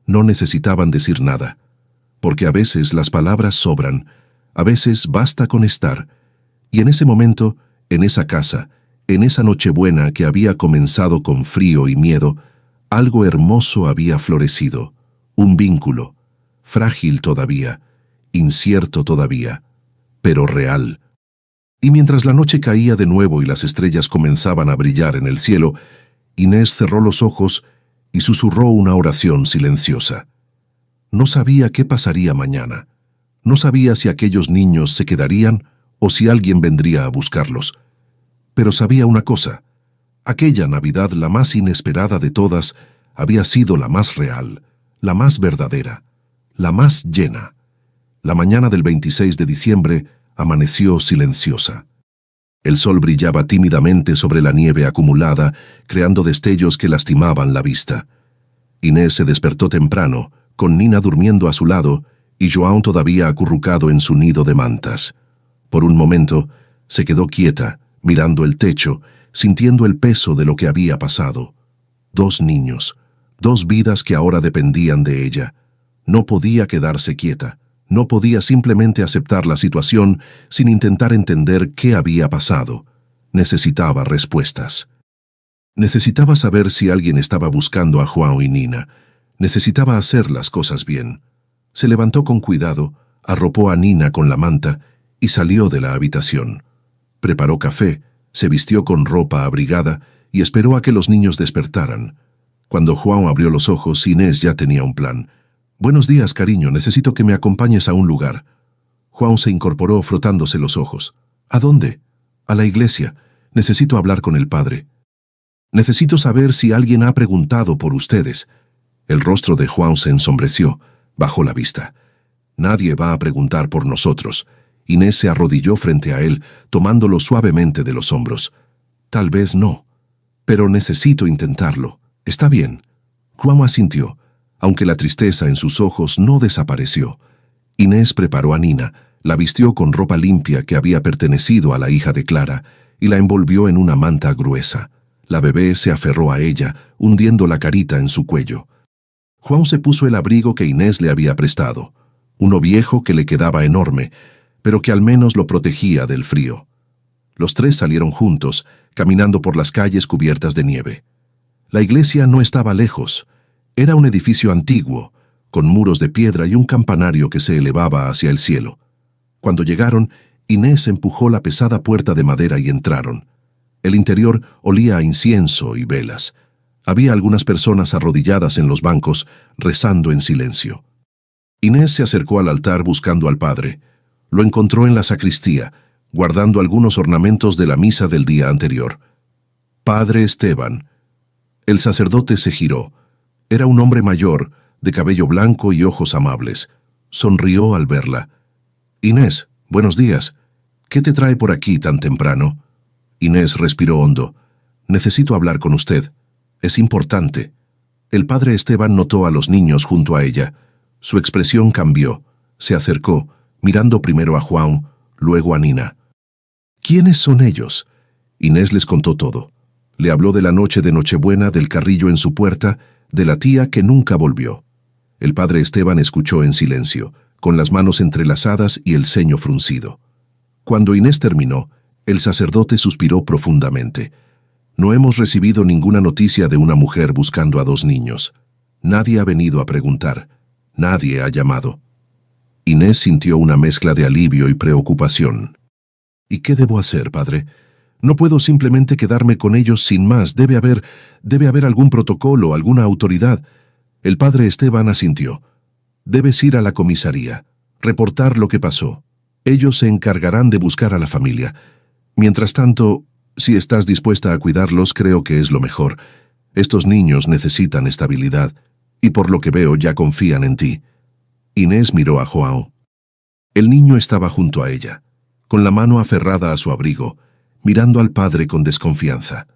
no necesitaban decir nada, porque a veces las palabras sobran, a veces basta con estar, y en ese momento, en esa casa, en esa Nochebuena que había comenzado con frío y miedo, algo hermoso había florecido, un vínculo, frágil todavía, incierto todavía, pero real. Y mientras la noche caía de nuevo y las estrellas comenzaban a brillar en el cielo, Inés cerró los ojos y susurró una oración silenciosa. No sabía qué pasaría mañana. No sabía si aquellos niños se quedarían o si alguien vendría a buscarlos. Pero sabía una cosa: aquella Navidad, la más inesperada de todas, había sido la más real, la más verdadera, la más llena. La mañana del 26 de diciembre amaneció silenciosa. El sol brillaba tímidamente sobre la nieve acumulada, creando destellos que lastimaban la vista. Inés se despertó temprano, con Nina durmiendo a su lado y João todavía acurrucado en su nido de mantas. Por un momento, se quedó quieta, mirando el techo, sintiendo el peso de lo que había pasado. 2 niños, 2 vidas que ahora dependían de ella. No podía quedarse quieta, no podía simplemente aceptar la situación sin intentar entender qué había pasado. Necesitaba respuestas. Necesitaba saber si alguien estaba buscando a João y Nina. Necesitaba hacer las cosas bien. Se levantó con cuidado, arropó a Nina con la manta y salió de la habitación. Preparó café, se vistió con ropa abrigada y esperó a que los niños despertaran. Cuando João abrió los ojos, Inés ya tenía un plan. «Buenos días, cariño, necesito que me acompañes a un lugar». João se incorporó frotándose los ojos. «¿A dónde?» «A la iglesia. Necesito hablar con el padre. Necesito saber si alguien ha preguntado por ustedes». El rostro de Juan se ensombreció, bajó la vista. Nadie va a preguntar por nosotros. Inés se arrodilló frente a él, tomándolo suavemente de los hombros. Tal vez no, pero necesito intentarlo. Está bien. Juan asintió, aunque la tristeza en sus ojos no desapareció. Inés preparó a Nina, la vistió con ropa limpia que había pertenecido a la hija de Clara y la envolvió en una manta gruesa. La bebé se aferró a ella, hundiendo la carita en su cuello. Juan se puso el abrigo que Inés le había prestado, uno viejo que le quedaba enorme, pero que al menos lo protegía del frío. Los tres salieron juntos, caminando por las calles cubiertas de nieve. La iglesia no estaba lejos. Era un edificio antiguo, con muros de piedra y un campanario que se elevaba hacia el cielo. Cuando llegaron, Inés empujó la pesada puerta de madera y entraron. El interior olía a incienso y velas. Había algunas personas arrodilladas en los bancos, rezando en silencio. Inés se acercó al altar buscando al padre. Lo encontró en la sacristía, guardando algunos ornamentos de la misa del día anterior. Padre Esteban. El sacerdote se giró. Era un hombre mayor, de cabello blanco y ojos amables. Sonrió al verla. Inés, buenos días. ¿Qué te trae por aquí tan temprano? Inés respiró hondo. Necesito hablar con usted. Es importante. El padre Esteban notó a los niños junto a ella. Su expresión cambió. Se acercó, mirando primero a Juan, luego a Nina. ¿Quiénes son ellos? Inés les contó todo. Le habló de la noche de Nochebuena, del carrillo en su puerta, de la tía que nunca volvió. El padre Esteban escuchó en silencio, con las manos entrelazadas y el ceño fruncido. Cuando Inés terminó, el sacerdote suspiró profundamente. No hemos recibido ninguna noticia de una mujer buscando a 2 niños. Nadie ha venido a preguntar. Nadie ha llamado. Inés sintió una mezcla de alivio y preocupación. ¿Y qué debo hacer, padre? No puedo simplemente quedarme con ellos sin más. Debe haber algún protocolo, alguna autoridad. El padre Esteban asintió. Debes ir a la comisaría, reportar lo que pasó. Ellos se encargarán de buscar a la familia. Mientras tanto, si estás dispuesta a cuidarlos, creo que es lo mejor. Estos niños necesitan estabilidad, y por lo que veo ya confían en ti. Inés miró a João. El niño estaba junto a ella, con la mano aferrada a su abrigo, mirando al padre con desconfianza.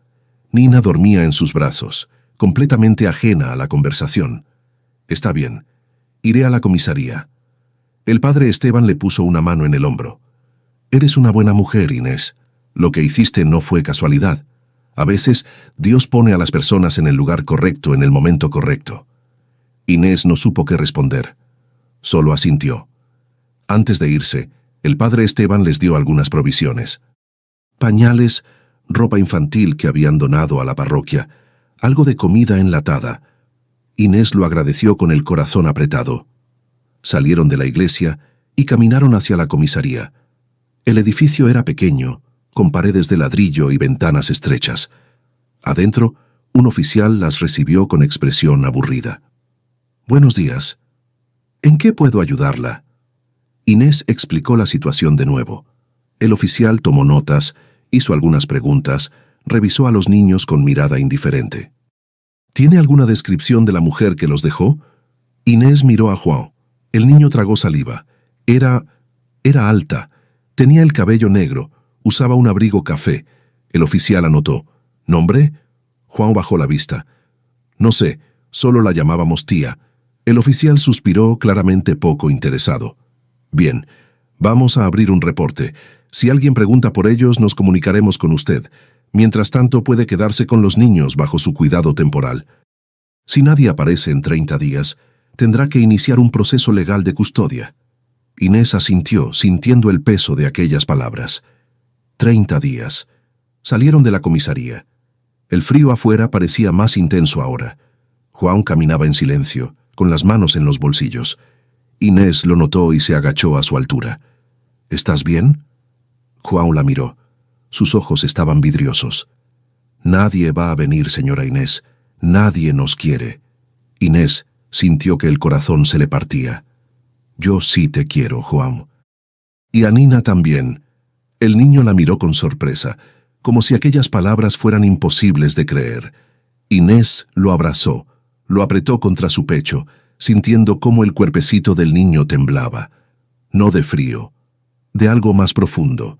Nina dormía en sus brazos, completamente ajena a la conversación. Está bien, iré a la comisaría. El padre Esteban le puso una mano en el hombro. Eres una buena mujer, Inés. Lo que hiciste no fue casualidad. A veces, Dios pone a las personas en el lugar correcto en el momento correcto. Inés no supo qué responder. Solo asintió. Antes de irse, el padre Esteban les dio algunas provisiones. Pañales, ropa infantil que habían donado a la parroquia, algo de comida enlatada. Inés lo agradeció con el corazón apretado. Salieron de la iglesia y caminaron hacia la comisaría. El edificio era pequeño, con paredes de ladrillo y ventanas estrechas. Adentro, un oficial las recibió con expresión aburrida. Buenos días. ¿En qué puedo ayudarla? Inés explicó la situación de nuevo. El oficial tomó notas, hizo algunas preguntas, revisó a los niños con mirada indiferente. ¿Tiene alguna descripción de la mujer que los dejó? Inés miró a João. El niño tragó saliva. Era alta. Tenía el cabello negro. Usaba un abrigo café. El oficial anotó. ¿Nombre? João bajó la vista. No sé, solo la llamábamos tía. El oficial suspiró, claramente poco interesado. Bien, vamos a abrir un reporte. Si alguien pregunta por ellos, nos comunicaremos con usted. Mientras tanto, puede quedarse con los niños bajo su cuidado temporal. Si nadie aparece en 30 días, tendrá que iniciar un proceso legal de custodia. Inés asintió, sintiendo el peso de aquellas palabras. 30 días. Salieron de la comisaría. El frío afuera parecía más intenso ahora. João caminaba en silencio, con las manos en los bolsillos. Inés lo notó y se agachó a su altura. ¿Estás bien? João la miró. Sus ojos estaban vidriosos. Nadie va a venir, señora Inés. Nadie nos quiere. Inés sintió que el corazón se le partía. Yo sí te quiero, João. Y a Nina también. El niño la miró con sorpresa, como si aquellas palabras fueran imposibles de creer. Inés lo abrazó, Lo apretó contra su pecho, sintiendo cómo el cuerpecito del niño temblaba. No de frío, de algo más profundo.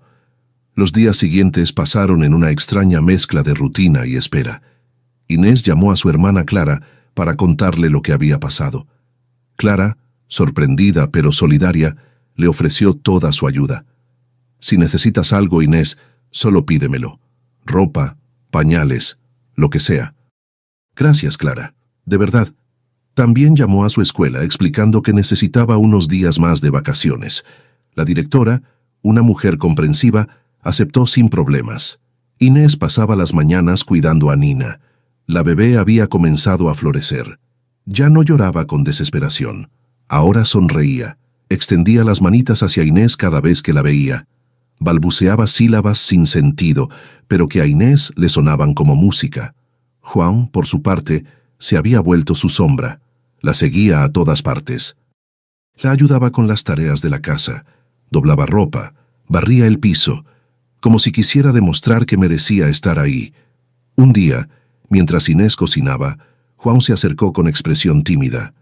Los días siguientes pasaron en una extraña mezcla de rutina y espera. Inés llamó a su hermana Clara para contarle lo que había pasado. Clara, sorprendida pero solidaria, le ofreció toda su ayuda. Si necesitas algo, Inés, solo pídemelo. Ropa, pañales, lo que sea. Gracias, Clara. De verdad. También llamó a su escuela explicando que necesitaba unos días más de vacaciones. La directora, una mujer comprensiva, aceptó sin problemas. Inés pasaba las mañanas cuidando a Nina. La bebé había comenzado a florecer. Ya no lloraba con desesperación. Ahora sonreía. Extendía las manitas hacia Inés cada vez que la veía. Balbuceaba sílabas sin sentido, pero que a Inés le sonaban como música. Juan, por su parte, se había vuelto su sombra. La seguía a todas partes. La ayudaba con las tareas de la casa, doblaba ropa, barría el piso, como si quisiera demostrar que merecía estar ahí. Un día, mientras Inés cocinaba, Juan se acercó con expresión tímida.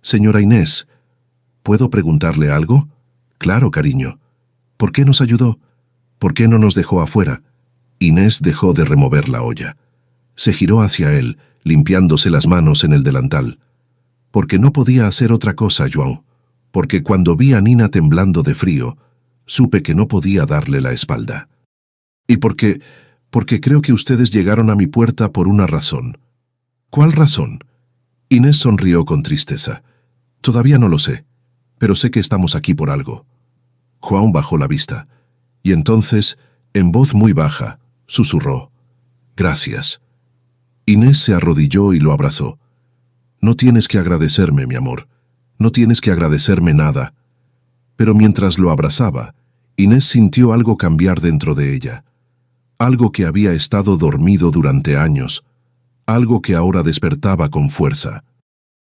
«Señora Inés, ¿puedo preguntarle algo?» «Claro, cariño. ¿Por qué nos ayudó? ¿Por qué no nos dejó afuera?» Inés dejó de remover la olla. Se giró hacia él, limpiándose las manos en el delantal. «Porque no podía hacer otra cosa, Joan. Porque cuando vi a Nina temblando de frío, supe que no podía darle la espalda. Y porque creo que ustedes llegaron a mi puerta por una razón». «¿Cuál razón?» Inés sonrió con tristeza. «Todavía no lo sé, pero sé que estamos aquí por algo». Juan bajó la vista, y entonces, en voz muy baja, susurró: «Gracias». Inés se arrodilló y lo abrazó. «No tienes que agradecerme, mi amor. No tienes que agradecerme nada». Pero mientras lo abrazaba, Inés sintió algo cambiar dentro de ella. Algo que había estado dormido durante años. Algo que ahora despertaba con fuerza.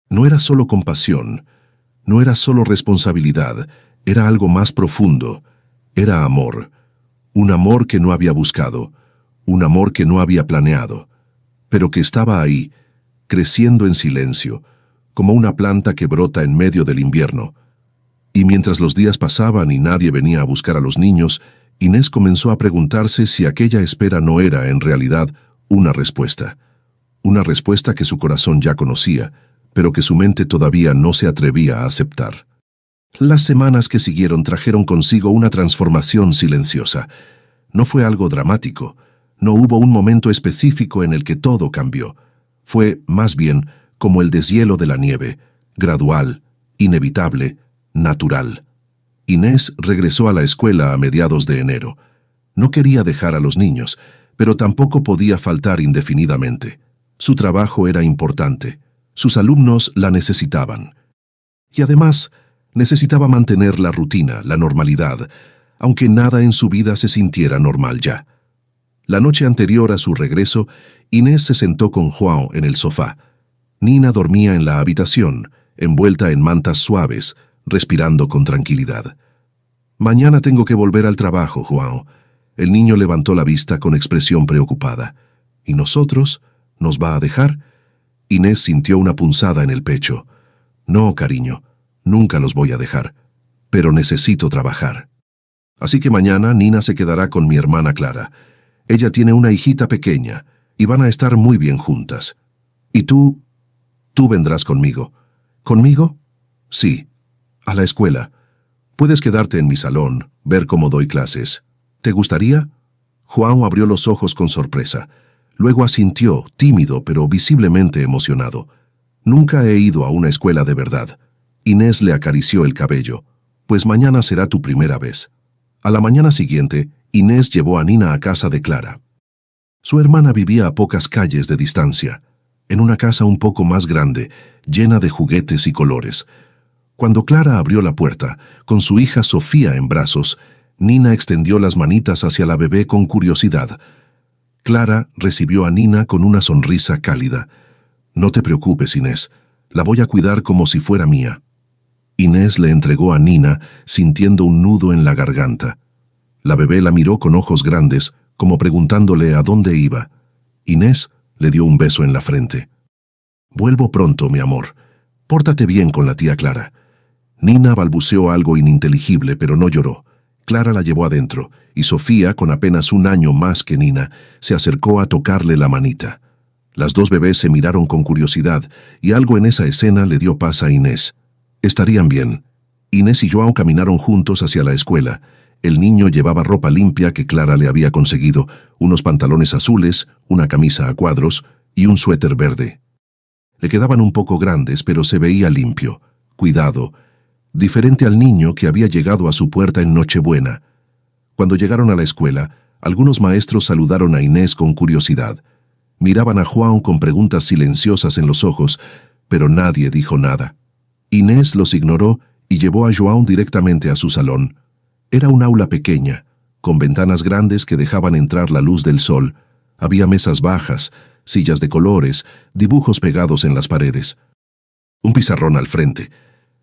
No era solo compasión, no era solo responsabilidad, era algo más profundo. Era amor. Un amor que no había buscado, un amor que no había planeado, pero que estaba ahí, creciendo en silencio, como una planta que brota en medio del invierno. Y mientras los días pasaban y nadie venía a buscar a los niños, Inés comenzó a preguntarse si aquella espera no era, en realidad, una respuesta. Una respuesta que su corazón ya conocía, pero que su mente todavía no se atrevía a aceptar. Las semanas que siguieron trajeron consigo una transformación silenciosa. No fue algo dramático. No hubo un momento específico en el que todo cambió. Fue, más bien, como el deshielo de la nieve, gradual, inevitable, natural. Inés regresó a la escuela a mediados de enero. No quería dejar a los niños, pero tampoco podía faltar indefinidamente. Su trabajo era importante. Sus alumnos la necesitaban. Y además, necesitaba mantener la rutina, la normalidad, aunque nada en su vida se sintiera normal ya. La noche anterior a su regreso, Inés se sentó con Juan en el sofá. Nina dormía en la habitación, envuelta en mantas suaves, respirando con tranquilidad. «Mañana tengo que volver al trabajo, Juan». El niño levantó la vista con expresión preocupada. «¿Y nosotros? ¿Nos va a dejar?» Inés sintió una punzada en el pecho. «No, cariño, nunca los voy a dejar, pero necesito trabajar. Así que mañana Nina se quedará con mi hermana Clara. Ella tiene una hijita pequeña y van a estar muy bien juntas. Y tú vendrás conmigo». «¿Conmigo?» «Sí, a la escuela. Puedes quedarte en mi salón, ver cómo doy clases. ¿Te gustaría?» Juan abrió los ojos con sorpresa. Luego asintió, tímido pero visiblemente emocionado. «Nunca he ido a una escuela de verdad». Inés le acarició el cabello. «Pues mañana será tu primera vez». A la mañana siguiente, Inés llevó a Nina a casa de Clara. Su hermana vivía a pocas calles de distancia, en una casa un poco más grande, llena de juguetes y colores. Cuando Clara abrió la puerta, con su hija Sofía en brazos, Nina extendió las manitas hacia la bebé con curiosidad. Clara recibió a Nina con una sonrisa cálida. «No te preocupes, Inés, la voy a cuidar como si fuera mía». Inés le entregó a Nina, sintiendo un nudo en la garganta. La bebé la miró con ojos grandes, como preguntándole a dónde iba. Inés le dio un beso en la frente. Vuelvo pronto, mi amor. Pórtate bien con la tía Clara. Nina balbuceó algo ininteligible, pero no lloró. Clara la llevó adentro, y Sofía, con apenas un año más que Nina, se acercó a tocarle la manita. Las dos bebés se miraron con curiosidad, y algo en esa escena le dio paz a Inés. Estarían bien. Inés y João caminaron juntos hacia la escuela. El niño llevaba ropa limpia que Clara le había conseguido, unos pantalones azules, una camisa a cuadros y un suéter verde. Le quedaban un poco grandes, pero se veía limpio, cuidado, diferente al niño que había llegado a su puerta en Nochebuena. Cuando llegaron a la escuela, algunos maestros saludaron a Inés con curiosidad. Miraban a João con preguntas silenciosas en los ojos, pero nadie dijo nada. Inés los ignoró y llevó a João directamente a su salón. Era un aula pequeña, con ventanas grandes que dejaban entrar la luz del sol. Había mesas bajas, sillas de colores, dibujos pegados en las paredes. Un pizarrón al frente,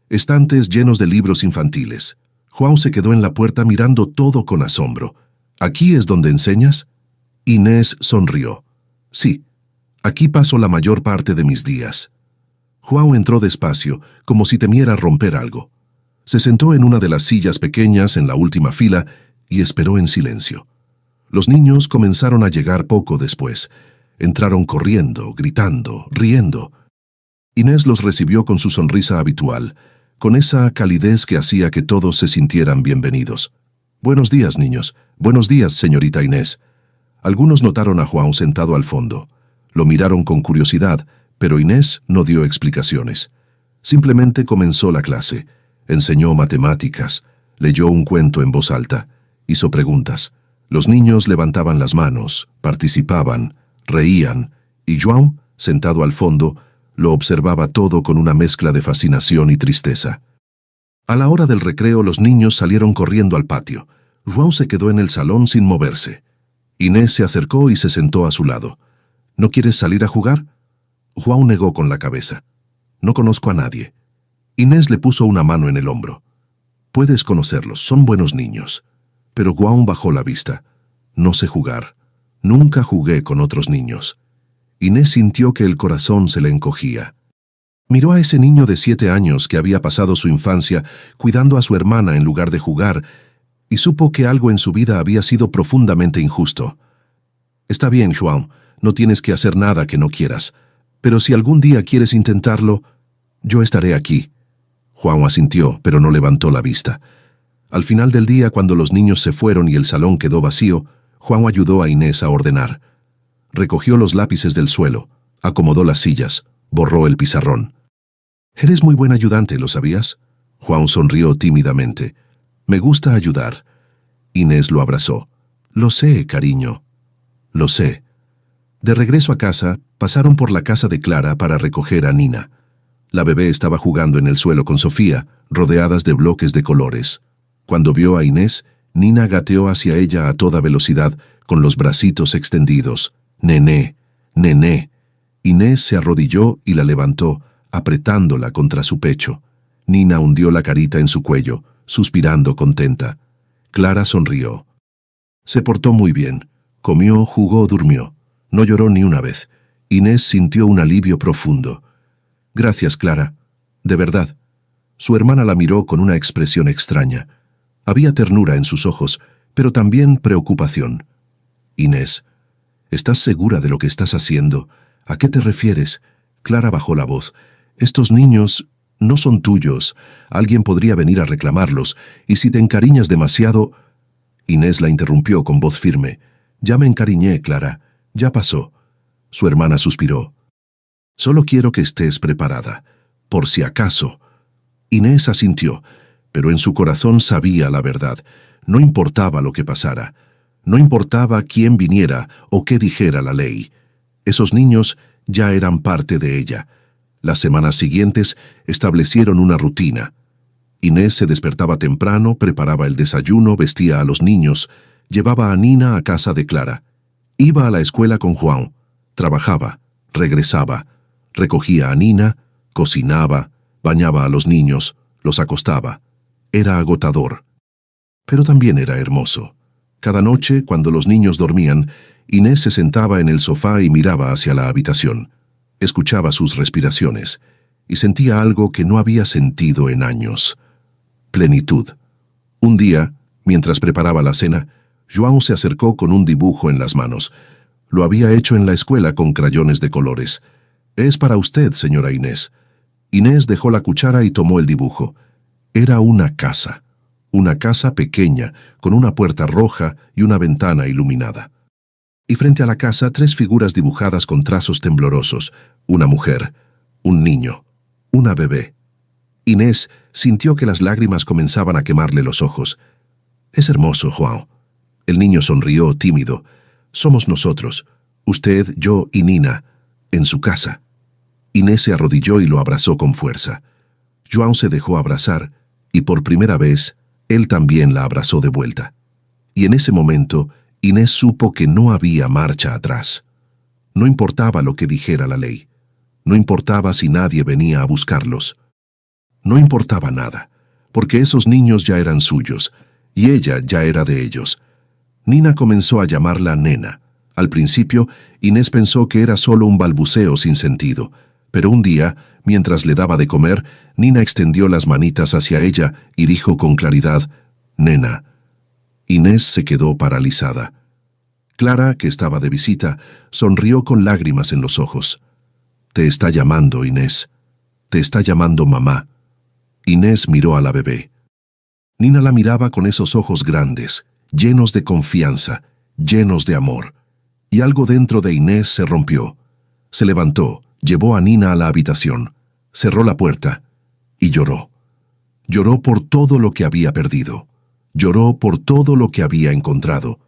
estantes llenos de libros infantiles. João se quedó en la puerta mirando todo con asombro. ¿Aquí es donde enseñas? Inés sonrió. Sí, aquí paso la mayor parte de mis días. João entró despacio, como si temiera romper algo. Se sentó en una de las sillas pequeñas en la última fila y esperó en silencio. Los niños comenzaron a llegar poco después. Entraron corriendo, gritando, riendo. Inés los recibió con su sonrisa habitual, con esa calidez que hacía que todos se sintieran bienvenidos. «Buenos días, niños. Buenos días, señorita Inés». Algunos notaron a João sentado al fondo. Lo miraron con curiosidad, pero Inés no dio explicaciones. Simplemente comenzó la clase. Enseñó matemáticas, leyó un cuento en voz alta, hizo preguntas. Los niños levantaban las manos, participaban, reían, y João, sentado al fondo, lo observaba todo con una mezcla de fascinación y tristeza. A la hora del recreo los niños salieron corriendo al patio. João se quedó en el salón sin moverse. Inés se acercó y se sentó a su lado. «¿No quieres salir a jugar?» João negó con la cabeza. «No conozco a nadie». Inés le puso una mano en el hombro. «Puedes conocerlos, son buenos niños». Pero João bajó la vista. «No sé jugar. Nunca jugué con otros niños». Inés sintió que el corazón se le encogía. Miró a ese niño de 7 años que había pasado su infancia cuidando a su hermana en lugar de jugar, y supo que algo en su vida había sido profundamente injusto. «Está bien, João, no tienes que hacer nada que no quieras, pero si algún día quieres intentarlo, yo estaré aquí». João asintió, pero no levantó la vista. Al final del día, cuando los niños se fueron y el salón quedó vacío, João ayudó a Inés a ordenar. Recogió los lápices del suelo, acomodó las sillas, borró el pizarrón. «Eres muy buen ayudante, ¿lo sabías?» João sonrió tímidamente. «Me gusta ayudar». Inés lo abrazó. «Lo sé, cariño. Lo sé». De regreso a casa, pasaron por la casa de Clara para recoger a Nina. La bebé estaba jugando en el suelo con Sofía, rodeadas de bloques de colores. Cuando vio a Inés, Nina gateó hacia ella a toda velocidad, con los bracitos extendidos. «Nené, nené». Inés se arrodilló y la levantó, apretándola contra su pecho. Nina hundió la carita en su cuello, suspirando contenta. Clara sonrió. Se portó muy bien. Comió, jugó, durmió. No lloró ni una vez. Inés sintió un alivio profundo. «Gracias, Clara. De verdad». Su hermana la miró con una expresión extraña. Había ternura en sus ojos, pero también preocupación. «Inés, ¿estás segura de lo que estás haciendo? ¿A qué te refieres?» Clara bajó la voz. «Estos niños no son tuyos. Alguien podría venir a reclamarlos, y si te encariñas demasiado...» Inés la interrumpió con voz firme. «Ya me encariñé, Clara. Ya pasó». Su hermana suspiró. «Solo quiero que estés preparada. Por si acaso». Inés asintió, pero en su corazón sabía la verdad. No importaba lo que pasara. No importaba quién viniera o qué dijera la ley. Esos niños ya eran parte de ella. Las semanas siguientes establecieron una rutina. Inés se despertaba temprano, preparaba el desayuno, vestía a los niños, llevaba a Nina a casa de Clara. Iba a la escuela con João. Trabajaba, regresaba, recogía a Nina, cocinaba, bañaba a los niños, los acostaba. Era agotador, pero también era hermoso. Cada noche, cuando los niños dormían, Inés se sentaba en el sofá y miraba hacia la habitación. Escuchaba sus respiraciones y sentía algo que no había sentido en años: plenitud. Un día, mientras preparaba la cena, João se acercó con un dibujo en las manos. Lo había hecho en la escuela con crayones de colores. «Es para usted, señora Inés». Inés dejó la cuchara y tomó el dibujo. Era una casa pequeña, con una puerta roja y una ventana iluminada. Y frente a la casa 3 figuras dibujadas con trazos temblorosos: una mujer, un niño, una bebé. Inés sintió que las lágrimas comenzaban a quemarle los ojos. «Es hermoso, João». El niño sonrió, tímido. «Somos nosotros, usted, yo y Nina, en su casa». Inés se arrodilló y lo abrazó con fuerza. João se dejó abrazar y por primera vez él también la abrazó de vuelta. Y en ese momento Inés supo que no había marcha atrás. No importaba lo que dijera la ley. No importaba si nadie venía a buscarlos. No importaba nada, porque esos niños ya eran suyos, y ella ya era de ellos. Nina comenzó a llamarla nena. Al principio, Inés pensó que era solo un balbuceo sin sentido, pero un día, mientras le daba de comer, Nina extendió las manitas hacia ella y dijo con claridad: «Nena». Inés se quedó paralizada. Clara, que estaba de visita, sonrió con lágrimas en los ojos. «Te está llamando, Inés. Te está llamando mamá». Inés miró a la bebé. Nina la miraba con esos ojos grandes, llenos de confianza, llenos de amor. Y algo dentro de Inés se rompió. Se levantó, llevó a Nina a la habitación, cerró la puerta y lloró. Lloró por todo lo que había perdido. Lloró por todo lo que había encontrado.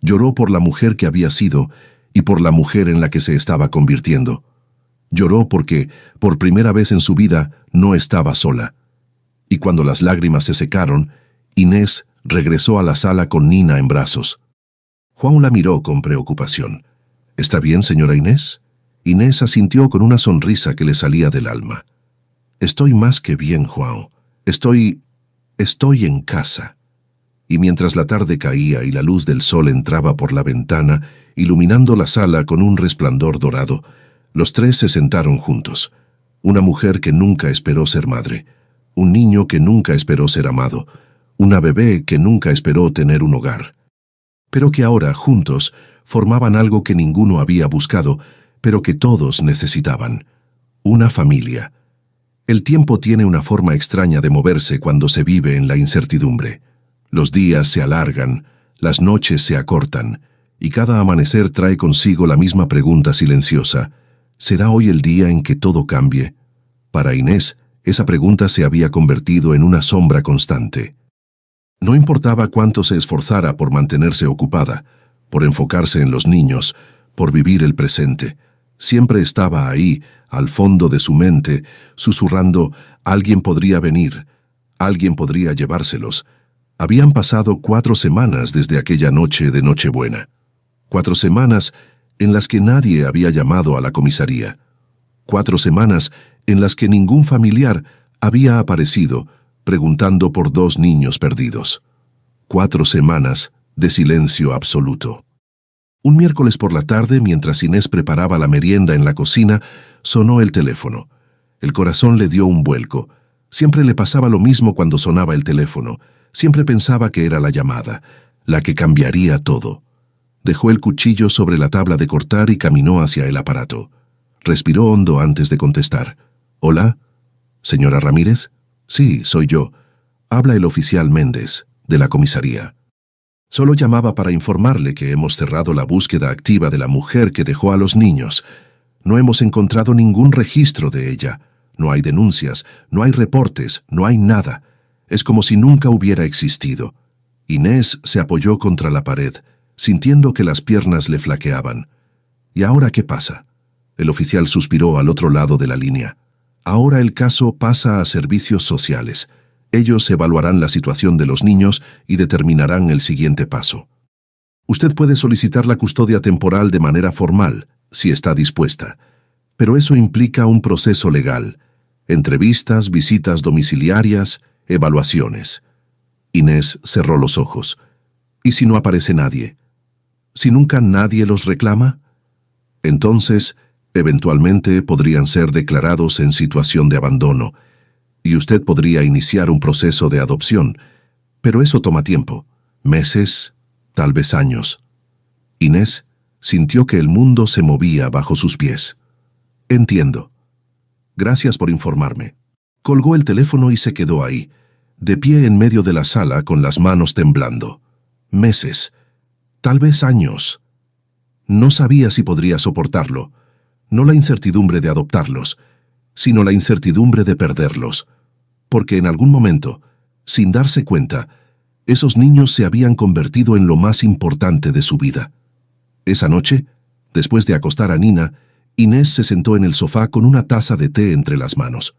Lloró por la mujer que había sido y por la mujer en la que se estaba convirtiendo. Lloró porque, por primera vez en su vida, no estaba sola. Y cuando las lágrimas se secaron, Inés regresó a la sala con Nina en brazos. João la miró con preocupación. «¿Está bien, señora Inés?» Inés asintió con una sonrisa que le salía del alma. «Estoy más que bien, João. Estoy en casa». Y mientras la tarde caía y la luz del sol entraba por la ventana, iluminando la sala con un resplandor dorado, los 3 se sentaron juntos. Una mujer que nunca esperó ser madre, un niño que nunca esperó ser amado, una bebé que nunca esperó tener un hogar. Pero que ahora, juntos, formaban algo que ninguno había buscado, pero que todos necesitaban: una familia. El tiempo tiene una forma extraña de moverse cuando se vive en la incertidumbre. Los días se alargan, las noches se acortan, y cada amanecer trae consigo la misma pregunta silenciosa: ¿será hoy el día en que todo cambie? Para Inés, esa pregunta se había convertido en una sombra constante. No importaba cuánto se esforzara por mantenerse ocupada, por enfocarse en los niños, por vivir el presente, siempre estaba ahí, al fondo de su mente, susurrando: alguien podría venir, alguien podría llevárselos. Habían pasado 4 semanas desde aquella noche de Nochebuena. 4 semanas en las que nadie había llamado a la comisaría. 4 semanas en las que ningún familiar había aparecido preguntando por 2 niños perdidos. 4 semanas de silencio absoluto. Un miércoles por la tarde, mientras Inés preparaba la merienda en la cocina, sonó el teléfono. El corazón le dio un vuelco. Siempre le pasaba lo mismo cuando sonaba el teléfono. Siempre pensaba que era la llamada, la que cambiaría todo. Dejó el cuchillo sobre la tabla de cortar y caminó hacia el aparato. Respiró hondo antes de contestar. «¿Hola? ¿Señora Ramírez?» «Sí, soy yo. Habla el oficial Méndez, de la comisaría. Solo llamaba para informarle que hemos cerrado la búsqueda activa de la mujer que dejó a los niños. No hemos encontrado ningún registro de ella. No hay denuncias, no hay reportes, no hay nada. Es como si nunca hubiera existido». Inés se apoyó contra la pared, sintiendo que las piernas le flaqueaban. «¿Y ahora qué pasa?» El oficial suspiró al otro lado de la línea. «Ahora el caso pasa a servicios sociales. Ellos evaluarán la situación de los niños y determinarán el siguiente paso. Usted puede solicitar la custodia temporal de manera formal, si está dispuesta, pero eso implica un proceso legal: entrevistas, visitas domiciliarias, evaluaciones». Inés cerró los ojos. «¿Y si no aparece nadie? ¿Si nunca nadie los reclama?» Entonces, Eventualmente podrían ser declarados en situación de abandono, y usted podría iniciar un proceso de adopción, pero eso toma tiempo, meses, tal vez años. Inés sintió que el mundo se movía bajo sus pies. Entiendo. Gracias por informarme. Colgó el teléfono y se quedó ahí, de pie en medio de la sala con las manos temblando. Meses, tal vez años. No sabía si podría soportarlo, no la incertidumbre de adoptarlos, sino la incertidumbre de perderlos, porque en algún momento, sin darse cuenta, esos niños se habían convertido en lo más importante de su vida. Esa noche, después de acostar a Nina, Inés se sentó en el sofá con una taza de té entre las manos.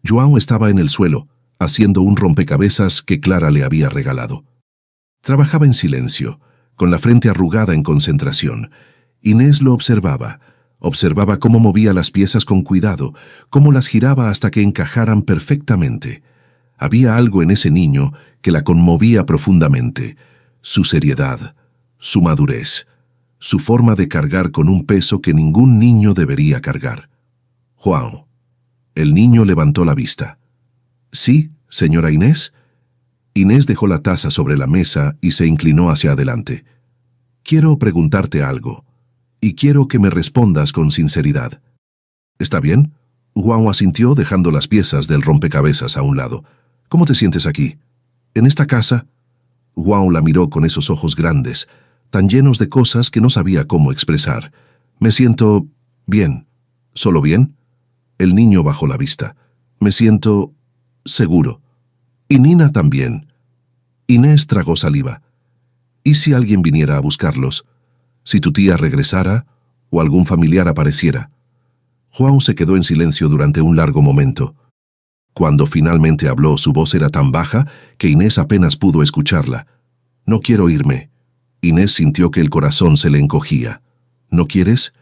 João estaba en el suelo, haciendo un rompecabezas que Clara le había regalado. Trabajaba en silencio, con la frente arrugada en concentración. Inés lo observaba cómo movía las piezas con cuidado, cómo las giraba hasta que encajaran perfectamente. Había algo en ese niño que la conmovía profundamente: su seriedad, su madurez, su forma de cargar con un peso que ningún niño debería cargar. João. El niño levantó la vista. «¿Sí, señora Inés?» Inés dejó la taza sobre la mesa y se inclinó hacia adelante. «Quiero preguntarte algo, y quiero que me respondas con sinceridad». «¿Está bien?» João asintió, dejando las piezas del rompecabezas a un lado. «¿Cómo te sientes aquí? ¿En esta casa?» João la miró con esos ojos grandes, tan llenos de cosas que no sabía cómo expresar. «Me siento bien». «¿Solo bien?» El niño bajó la vista. «Me siento seguro. Y Nina también». Inés tragó saliva. ¿Y si alguien viniera a buscarlos? ¿Si tu tía regresara o algún familiar apareciera? João se quedó en silencio durante un largo momento. Cuando finalmente habló, su voz era tan baja que Inés apenas pudo escucharla. «No quiero irme». Inés sintió que el corazón se le encogía. «¿No quieres?»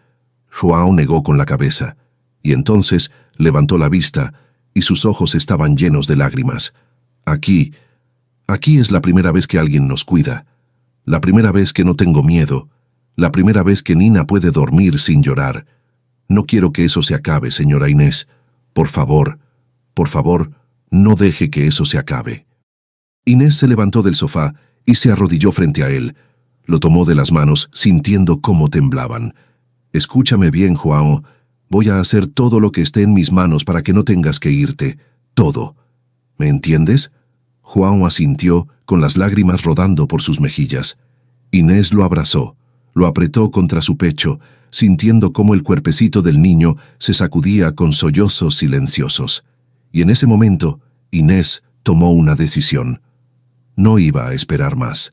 João negó con la cabeza, y entonces levantó la vista, y sus ojos estaban llenos de lágrimas. Aquí es la primera vez que alguien nos cuida, la primera vez que no tengo miedo, la primera vez que Nina puede dormir sin llorar. No quiero que eso se acabe, señora Inés. Por favor, no deje que eso se acabe». Inés se levantó del sofá y se arrodilló frente a él. Lo tomó de las manos, sintiendo cómo temblaban. «Escúchame bien, João. Voy a hacer todo lo que esté en mis manos para que no tengas que irte. Todo. ¿Me entiendes?» João asintió, con las lágrimas rodando por sus mejillas. Inés lo abrazó, lo apretó contra su pecho, sintiendo cómo el cuerpecito del niño se sacudía con sollozos silenciosos. Y en ese momento, Inés tomó una decisión. No iba a esperar más.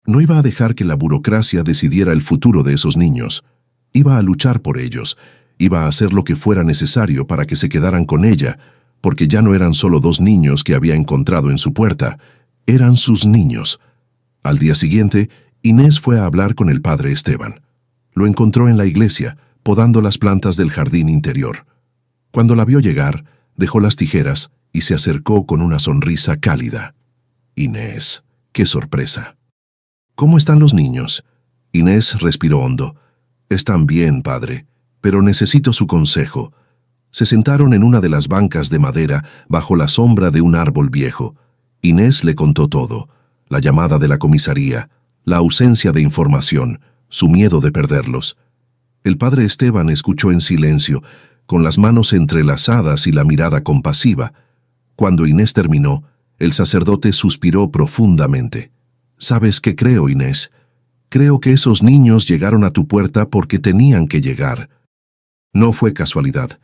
No iba a dejar que la burocracia decidiera el futuro de esos niños. Iba a luchar por ellos. Iba a hacer lo que fuera necesario para que se quedaran con ella, porque ya no eran solo 2 niños que había encontrado en su puerta, eran sus niños. Al día siguiente, Inés fue a hablar con el padre Esteban. Lo encontró en la iglesia, podando las plantas del jardín interior. Cuando la vio llegar, dejó las tijeras y se acercó con una sonrisa cálida. «Inés, qué sorpresa». «¿Cómo están los niños?» Inés respiró hondo. «Están bien, padre, pero necesito su consejo». Se sentaron en una de las bancas de madera bajo la sombra de un árbol viejo. Inés le contó todo: la llamada de la comisaría, la ausencia de información, su miedo de perderlos. El padre Esteban escuchó en silencio, con las manos entrelazadas y la mirada compasiva. Cuando Inés terminó, el sacerdote suspiró profundamente. «¿Sabes qué creo, Inés? Creo que esos niños llegaron a tu puerta porque tenían que llegar. No fue casualidad.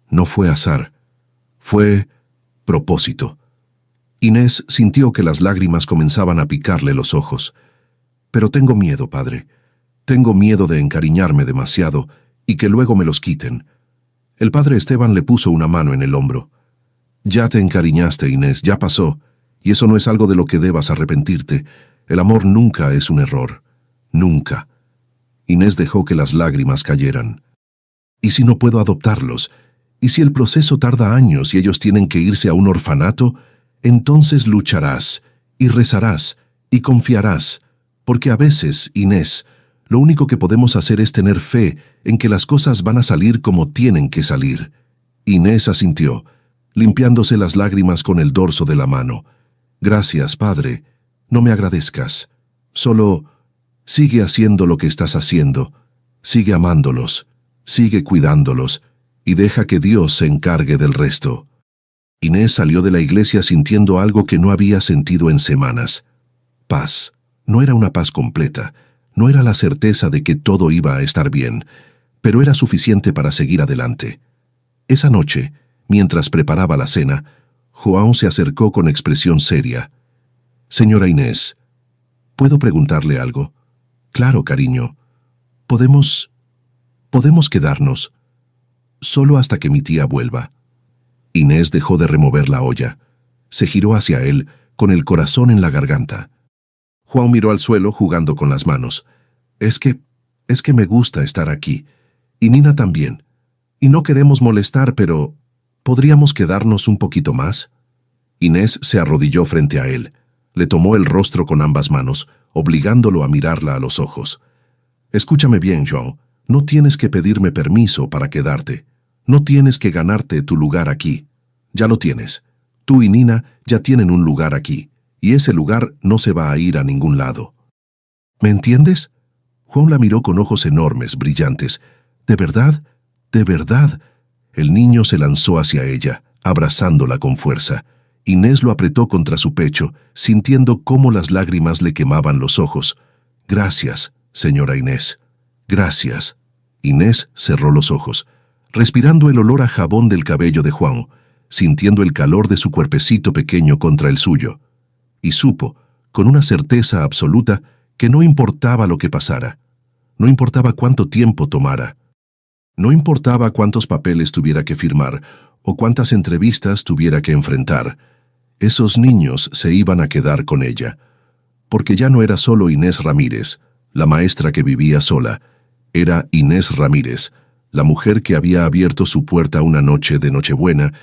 No fue azar. Fue propósito». Inés sintió que las lágrimas comenzaban a picarle los ojos. «Pero tengo miedo, padre. Tengo miedo de encariñarme demasiado y que luego me los quiten». El padre Esteban le puso una mano en el hombro. «Ya te encariñaste, Inés, ya pasó, y eso no es algo de lo que debas arrepentirte. El amor nunca es un error. Nunca». Inés dejó que las lágrimas cayeran. «¿Y si no puedo adoptarlos? ¿Y si el proceso tarda años y ellos tienen que irse a un orfanato? Entonces lucharás, y rezarás, y confiarás, porque a veces, Inés, Lo único que podemos hacer es tener fe en que las cosas van a salir como tienen que salir. Inés asintió, limpiándose las lágrimas con el dorso de la mano. Gracias, padre. No me agradezcas. Solo sigue haciendo lo que estás haciendo. Sigue amándolos. Sigue cuidándolos. Y deja que Dios se encargue del resto. Inés salió de la iglesia sintiendo algo que no había sentido en semanas. Paz. No era una paz completa. No era la certeza de que todo iba a estar bien, pero era suficiente para seguir adelante. Esa noche, mientras preparaba la cena, João se acercó con expresión seria. «Señora Inés, ¿puedo preguntarle algo?» «Claro, cariño. ¿Podemos quedarnos? Solo hasta que mi tía vuelva». Inés dejó de remover la olla. Se giró hacia él, con el corazón en la garganta. João miró al suelo jugando con las manos. Es que me gusta estar aquí. Y Nina también. Y no queremos molestar, pero ¿podríamos quedarnos un poquito más?» Inés se arrodilló frente a él. Le tomó el rostro con ambas manos, obligándolo a mirarla a los ojos. «Escúchame bien, João. No tienes que pedirme permiso para quedarte. No tienes que ganarte tu lugar aquí. Ya lo tienes. Tú y Nina ya tienen un lugar aquí. Y ese lugar no se va a ir a ningún lado». «¿Me entiendes?» João la miró con ojos enormes, brillantes. «¿De verdad? ¿De verdad?» El niño se lanzó hacia ella, abrazándola con fuerza. Inés lo apretó contra su pecho, sintiendo cómo las lágrimas le quemaban los ojos. «Gracias, señora Inés. Gracias». Inés cerró los ojos, respirando el olor a jabón del cabello de João, sintiendo el calor de su cuerpecito pequeño contra el suyo. Y supo, con una certeza absoluta, que no importaba lo que pasara. No importaba cuánto tiempo tomara. No importaba cuántos papeles tuviera que firmar o cuántas entrevistas tuviera que enfrentar. Esos niños se iban a quedar con ella. Porque ya no era solo Inés Ramírez, la maestra que vivía sola. Era Inés Ramírez, la mujer que había abierto su puerta una noche de Nochebuena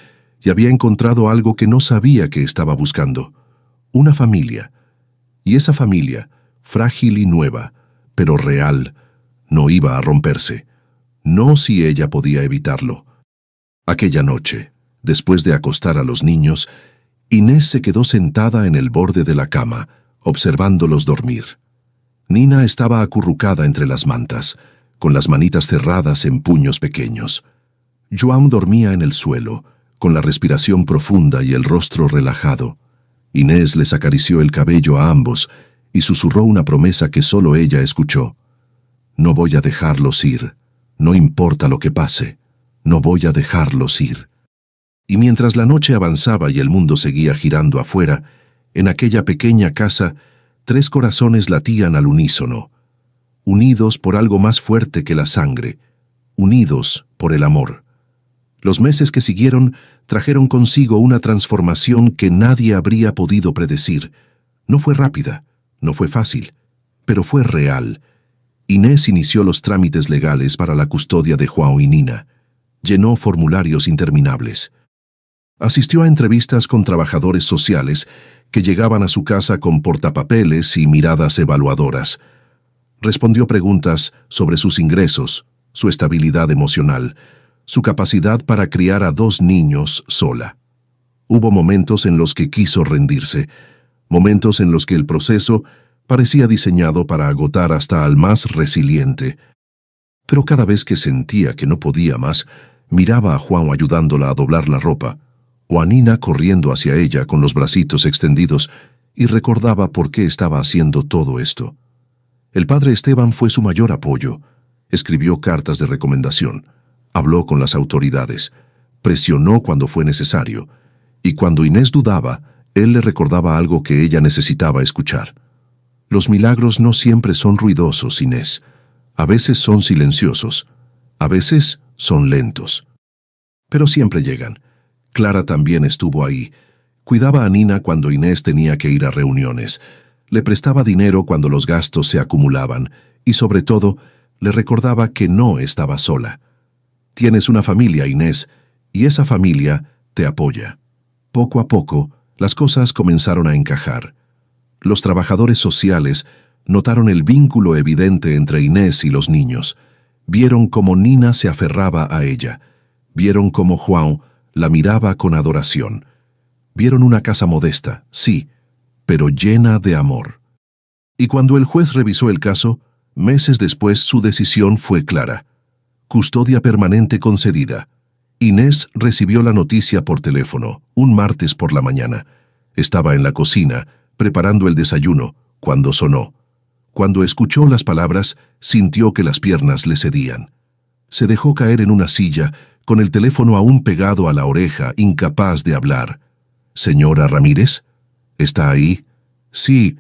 y había encontrado algo que no sabía que estaba buscando. Una familia. Y esa familia, frágil y nueva, pero real, no iba a romperse. No si ella podía evitarlo. Aquella noche, después de acostar a los niños, Inés se quedó sentada en el borde de la cama, observándolos dormir. Nina estaba acurrucada entre las mantas, con las manitas cerradas en puños pequeños. João dormía en el suelo, con la respiración profunda y el rostro relajado. Inés les acarició el cabello a ambos y susurró una promesa que solo ella escuchó. «No voy a dejarlos ir. No importa lo que pase. No voy a dejarlos ir». Y mientras la noche avanzaba y el mundo seguía girando afuera, en aquella pequeña casa, 3 corazones latían al unísono, unidos por algo más fuerte que la sangre, unidos por el amor. Los meses que siguieron trajeron consigo una transformación que nadie habría podido predecir. No fue rápida, no fue fácil, pero fue real. Inés inició los trámites legales para la custodia de João y Nina. Llenó formularios interminables. Asistió a entrevistas con trabajadores sociales que llegaban a su casa con portapapeles y miradas evaluadoras. Respondió preguntas sobre sus ingresos, su estabilidad emocional, su capacidad para criar a 2 niños sola. Hubo momentos en los que quiso rendirse, momentos en los que el proceso parecía diseñado para agotar hasta al más resiliente. Pero cada vez que sentía que no podía más, miraba a João ayudándola a doblar la ropa, o a Nina corriendo hacia ella con los bracitos extendidos, y recordaba por qué estaba haciendo todo esto. El padre Esteban fue su mayor apoyo. Escribió cartas de recomendación, habló con las autoridades, presionó cuando fue necesario, y cuando Inés dudaba, él le recordaba algo que ella necesitaba escuchar. Los milagros no siempre son ruidosos, Inés. A veces son silenciosos, a veces son lentos. Pero siempre llegan. Clara también estuvo ahí. Cuidaba a Nina cuando Inés tenía que ir a reuniones. Le prestaba dinero cuando los gastos se acumulaban y, sobre todo, le recordaba que no estaba sola. Tienes una familia, Inés, y esa familia te apoya. Poco a poco, las cosas comenzaron a encajar. Los trabajadores sociales Notaron el vínculo evidente entre Inés y los niños. Vieron cómo Nina se aferraba a ella. Vieron cómo João la miraba con adoración. Vieron una casa modesta, sí, pero llena de amor. Y cuando el juez revisó el caso, meses después su decisión fue clara. Custodia permanente concedida. Inés recibió la noticia por teléfono, un martes por la mañana. Estaba en la cocina, preparando el desayuno, cuando sonó. Cuando escuchó las palabras, sintió que las piernas le cedían. Se dejó caer en una silla, con el teléfono aún pegado a la oreja, incapaz de hablar. «¿Señora Ramírez? ¿Está ahí?» «Sí,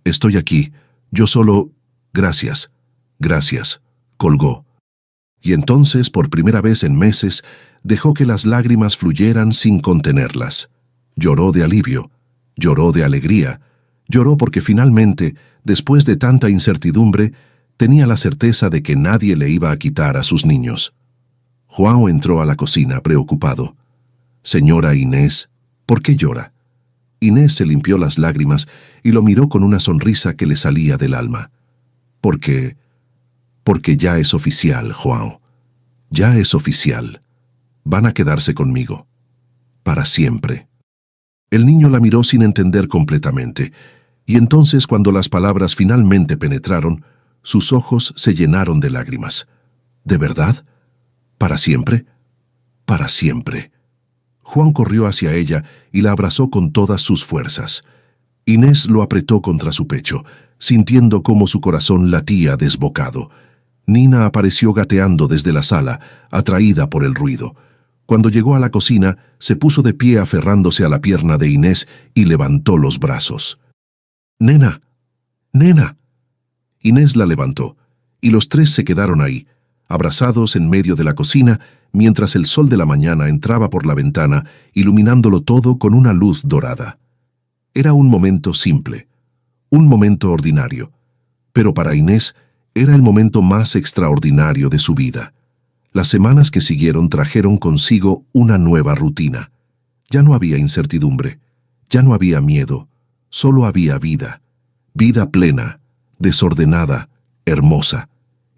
estoy aquí. Yo solo... Gracias, gracias», colgó. Y entonces, por primera vez en meses, dejó que las lágrimas fluyeran sin contenerlas. Lloró de alivio, lloró de alegría, lloró porque finalmente, después de tanta incertidumbre, tenía la certeza de que nadie le iba a quitar a sus niños. João entró a la cocina preocupado. «Señora Inés, ¿por qué llora?» Inés se limpió las lágrimas y lo miró con una sonrisa que le salía del alma. Porque ya es oficial, João. Ya es oficial. Van a quedarse conmigo. Para siempre». El niño la miró sin entender completamente, y entonces cuando las palabras finalmente penetraron, sus ojos se llenaron de lágrimas. ¿De verdad? ¿Para siempre? Para siempre. João corrió hacia ella y la abrazó con todas sus fuerzas. Inés lo apretó contra su pecho, sintiendo cómo su corazón latía desbocado. Nina apareció gateando desde la sala, atraída por el ruido. Cuando llegó a la cocina, se puso de pie aferrándose a la pierna de Inés y levantó los brazos. «Nena, nena». Inés la levantó, y los tres se quedaron ahí, abrazados en medio de la cocina, mientras el sol de la mañana entraba por la ventana, iluminándolo todo con una luz dorada. Era un momento simple, un momento ordinario, pero para Inés era el momento más extraordinario de su vida. Las semanas que siguieron trajeron consigo una nueva rutina. Ya no había incertidumbre, ya no había miedo, solo había vida. Vida plena, desordenada, hermosa.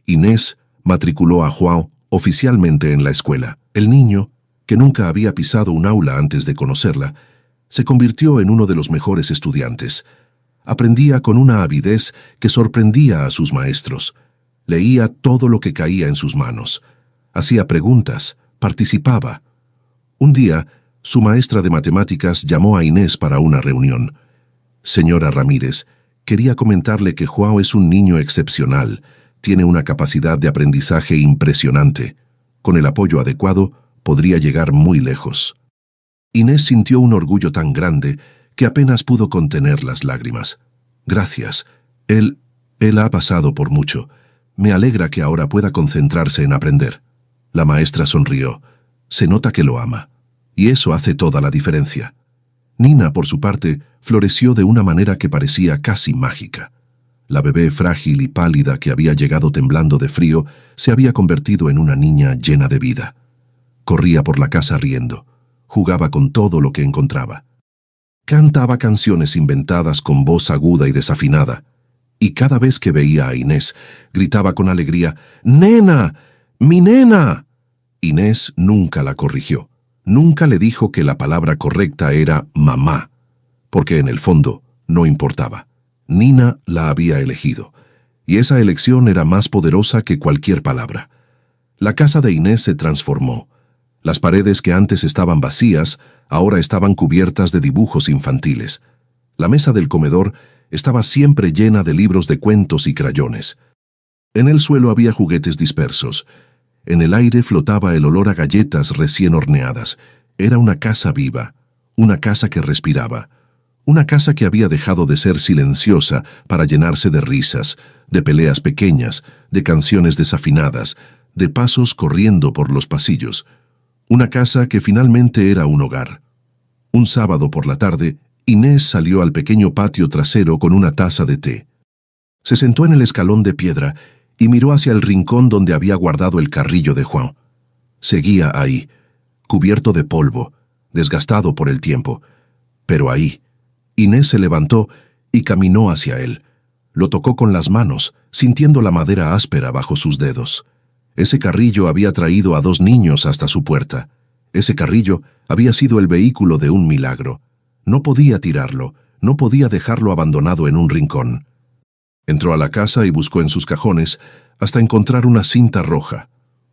Inés matriculó a João oficialmente en la escuela. El niño, que nunca había pisado un aula antes de conocerla, se convirtió en uno de los mejores estudiantes. Aprendía con una avidez que sorprendía a sus maestros. Leía todo lo que caía en sus manos. Hacía preguntas, participaba. Un día, su maestra de matemáticas llamó a Inés para una reunión. «Señora Ramírez, quería comentarle que João es un niño excepcional. Tiene una capacidad de aprendizaje impresionante. Con el apoyo adecuado, podría llegar muy lejos». Inés sintió un orgullo tan grande que apenas pudo contener las lágrimas. «Gracias. Él ha pasado por mucho. Me alegra que ahora pueda concentrarse en aprender». La maestra sonrió. Se nota que lo ama, y eso hace toda la diferencia. Nina, por su parte, floreció de una manera que parecía casi mágica. La bebé frágil y pálida que había llegado temblando de frío se había convertido en una niña llena de vida. Corría por la casa riendo, jugaba con todo lo que encontraba. Cantaba canciones inventadas con voz aguda y desafinada, y cada vez que veía a Inés, gritaba con alegría: «¡Nena! ¡Mi nena!». Inés nunca la corrigió. Nunca le dijo que la palabra correcta era mamá, porque en el fondo no importaba. Nina la había elegido, y esa elección era más poderosa que cualquier palabra. La casa de Inés se transformó. Las paredes que antes estaban vacías, ahora estaban cubiertas de dibujos infantiles. La mesa del comedor estaba siempre llena de libros de cuentos y crayones. En el suelo había juguetes dispersos. En el aire flotaba el olor a galletas recién horneadas. Era una casa viva, una casa que respiraba, una casa que había dejado de ser silenciosa para llenarse de risas, de peleas pequeñas, de canciones desafinadas, de pasos corriendo por los pasillos. Una casa que finalmente era un hogar. Un sábado por la tarde, Inés salió al pequeño patio trasero con una taza de té. Se sentó en el escalón de piedra y miró hacia el rincón donde había guardado el carrillo de João. Seguía ahí, cubierto de polvo, desgastado por el tiempo. Pero ahí, Inés se levantó y caminó hacia él, Lo tocó con las manos, sintiendo la madera áspera bajo sus dedos. Ese carrillo había traído a 2 niños hasta su puerta. Ese carrillo había sido el vehículo de un milagro. No podía tirarlo, no podía dejarlo abandonado en un rincón. Entró a la casa y buscó en sus cajones hasta encontrar una cinta roja,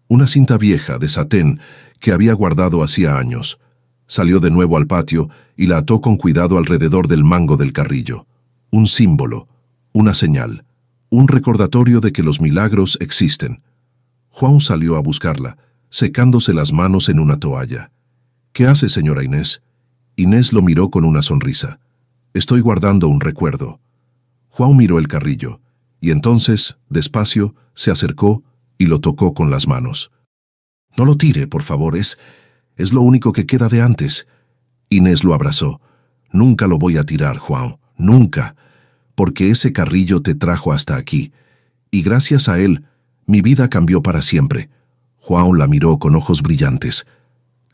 una cinta vieja de satén que había guardado hacía años. Salió de nuevo al patio y la ató con cuidado alrededor del mango del carrillo. Un símbolo, una señal, un recordatorio de que los milagros existen. Juan salió a buscarla, secándose las manos en una toalla. «¿Qué hace, señora Inés?» Inés lo miró con una sonrisa. «Estoy guardando un recuerdo». Juan miró el carrillo, y entonces, despacio, se acercó y lo tocó con las manos. «No lo tire, por favor, es lo único que queda de antes». Inés lo abrazó. «Nunca lo voy a tirar, Juan, nunca, porque ese carrillo te trajo hasta aquí, y gracias a él, mi vida cambió para siempre». Juan la miró con ojos brillantes.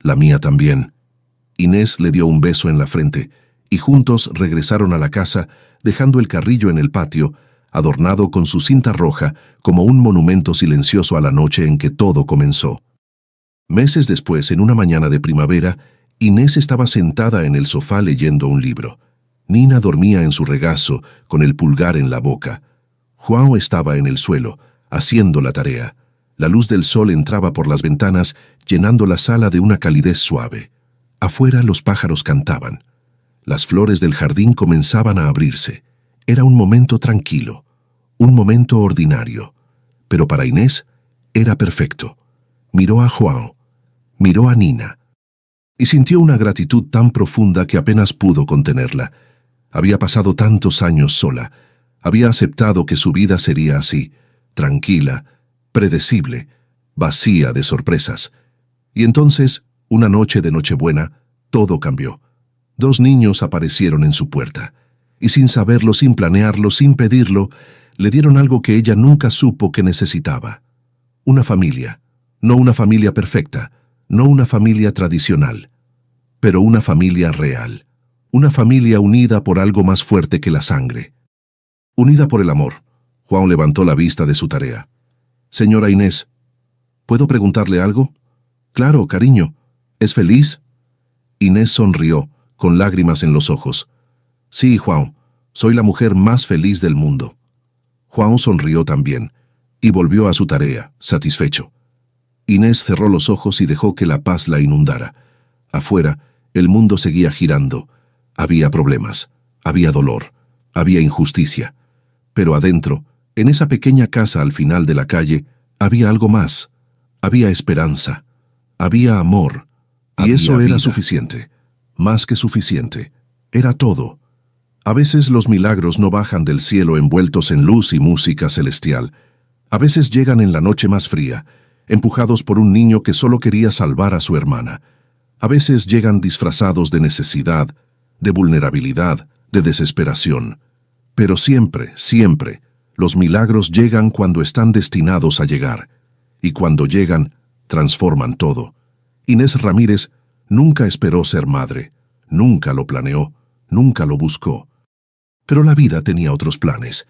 «La mía también». Inés le dio un beso en la frente, y juntos regresaron a la casa, dejando el carrillo en el patio, adornado con su cinta roja como un monumento silencioso a la noche en que todo comenzó. Meses después, en una mañana de primavera, Inés estaba sentada en el sofá leyendo un libro. Nina dormía en su regazo, con el pulgar en la boca. Juan estaba en el suelo, haciendo la tarea. La luz del sol entraba por las ventanas, llenando la sala de una calidez suave. Afuera los pájaros cantaban. Las flores del jardín comenzaban a abrirse. Era un momento tranquilo, un momento ordinario. Pero para Inés era perfecto. Miró a Juan, miró a Nina, y sintió una gratitud tan profunda que apenas pudo contenerla. Había pasado tantos años sola, había aceptado que su vida sería así, tranquila, predecible, vacía de sorpresas. Y entonces, una noche de Nochebuena, todo cambió. 2 niños aparecieron en su puerta, y sin saberlo, sin planearlo, sin pedirlo, le dieron algo que ella nunca supo que necesitaba. Una familia. No una familia perfecta, no una familia tradicional, pero una familia real, una familia unida por algo más fuerte que la sangre. Unida por el amor. Juan levantó la vista de su tarea. «Señora Inés, ¿puedo preguntarle algo?» «Claro, cariño. ¿Es feliz?» Inés sonrió, con lágrimas en los ojos. «Sí, Juan, soy la mujer más feliz del mundo». Juan sonrió también, y volvió a su tarea, satisfecho. Inés cerró los ojos y dejó que la paz la inundara. Afuera, el mundo seguía girando. Había problemas, había dolor, había injusticia. Pero adentro, en esa pequeña casa al final de la calle, había algo más. Había esperanza, había amor. Y eso era suficiente, más que suficiente. Era todo. A veces los milagros no bajan del cielo envueltos en luz y música celestial. A veces llegan en la noche más fría, empujados por un niño que solo quería salvar a su hermana. A veces llegan disfrazados de necesidad, de vulnerabilidad, de desesperación. Pero siempre, siempre, los milagros llegan cuando están destinados a llegar. Y cuando llegan, transforman todo. Inés Ramírez nunca esperó ser madre, nunca lo planeó, nunca lo buscó. Pero la vida tenía otros planes.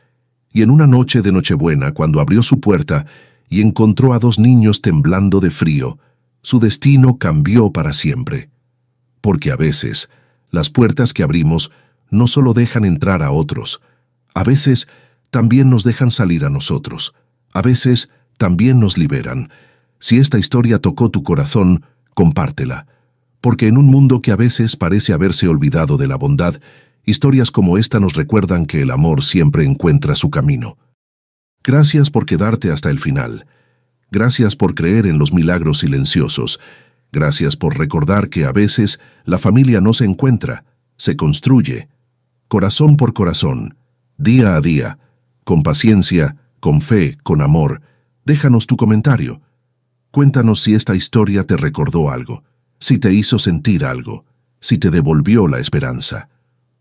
Y en una noche de Nochebuena, cuando abrió su puerta y encontró a 2 niños temblando de frío, su destino cambió para siempre. Porque a veces, las puertas que abrimos no solo dejan entrar a otros, a veces también nos dejan salir a nosotros, a veces también nos liberan. Si esta historia tocó tu corazón, compártela, porque en un mundo que a veces parece haberse olvidado de la bondad, historias como esta nos recuerdan que el amor siempre encuentra su camino. Gracias por quedarte hasta el final. Gracias por creer en los milagros silenciosos. Gracias por recordar que a veces la familia no se encuentra, se construye. Corazón por corazón, día a día, con paciencia, con fe, con amor. Déjanos tu comentario. Cuéntanos si esta historia te recordó algo, si te hizo sentir algo, si te devolvió la esperanza.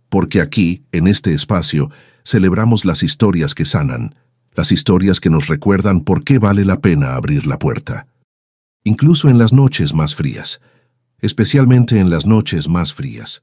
Porque aquí, en este espacio, celebramos las historias que sanan, las historias que nos recuerdan por qué vale la pena abrir la puerta. Incluso en las noches más frías, especialmente en las noches más frías.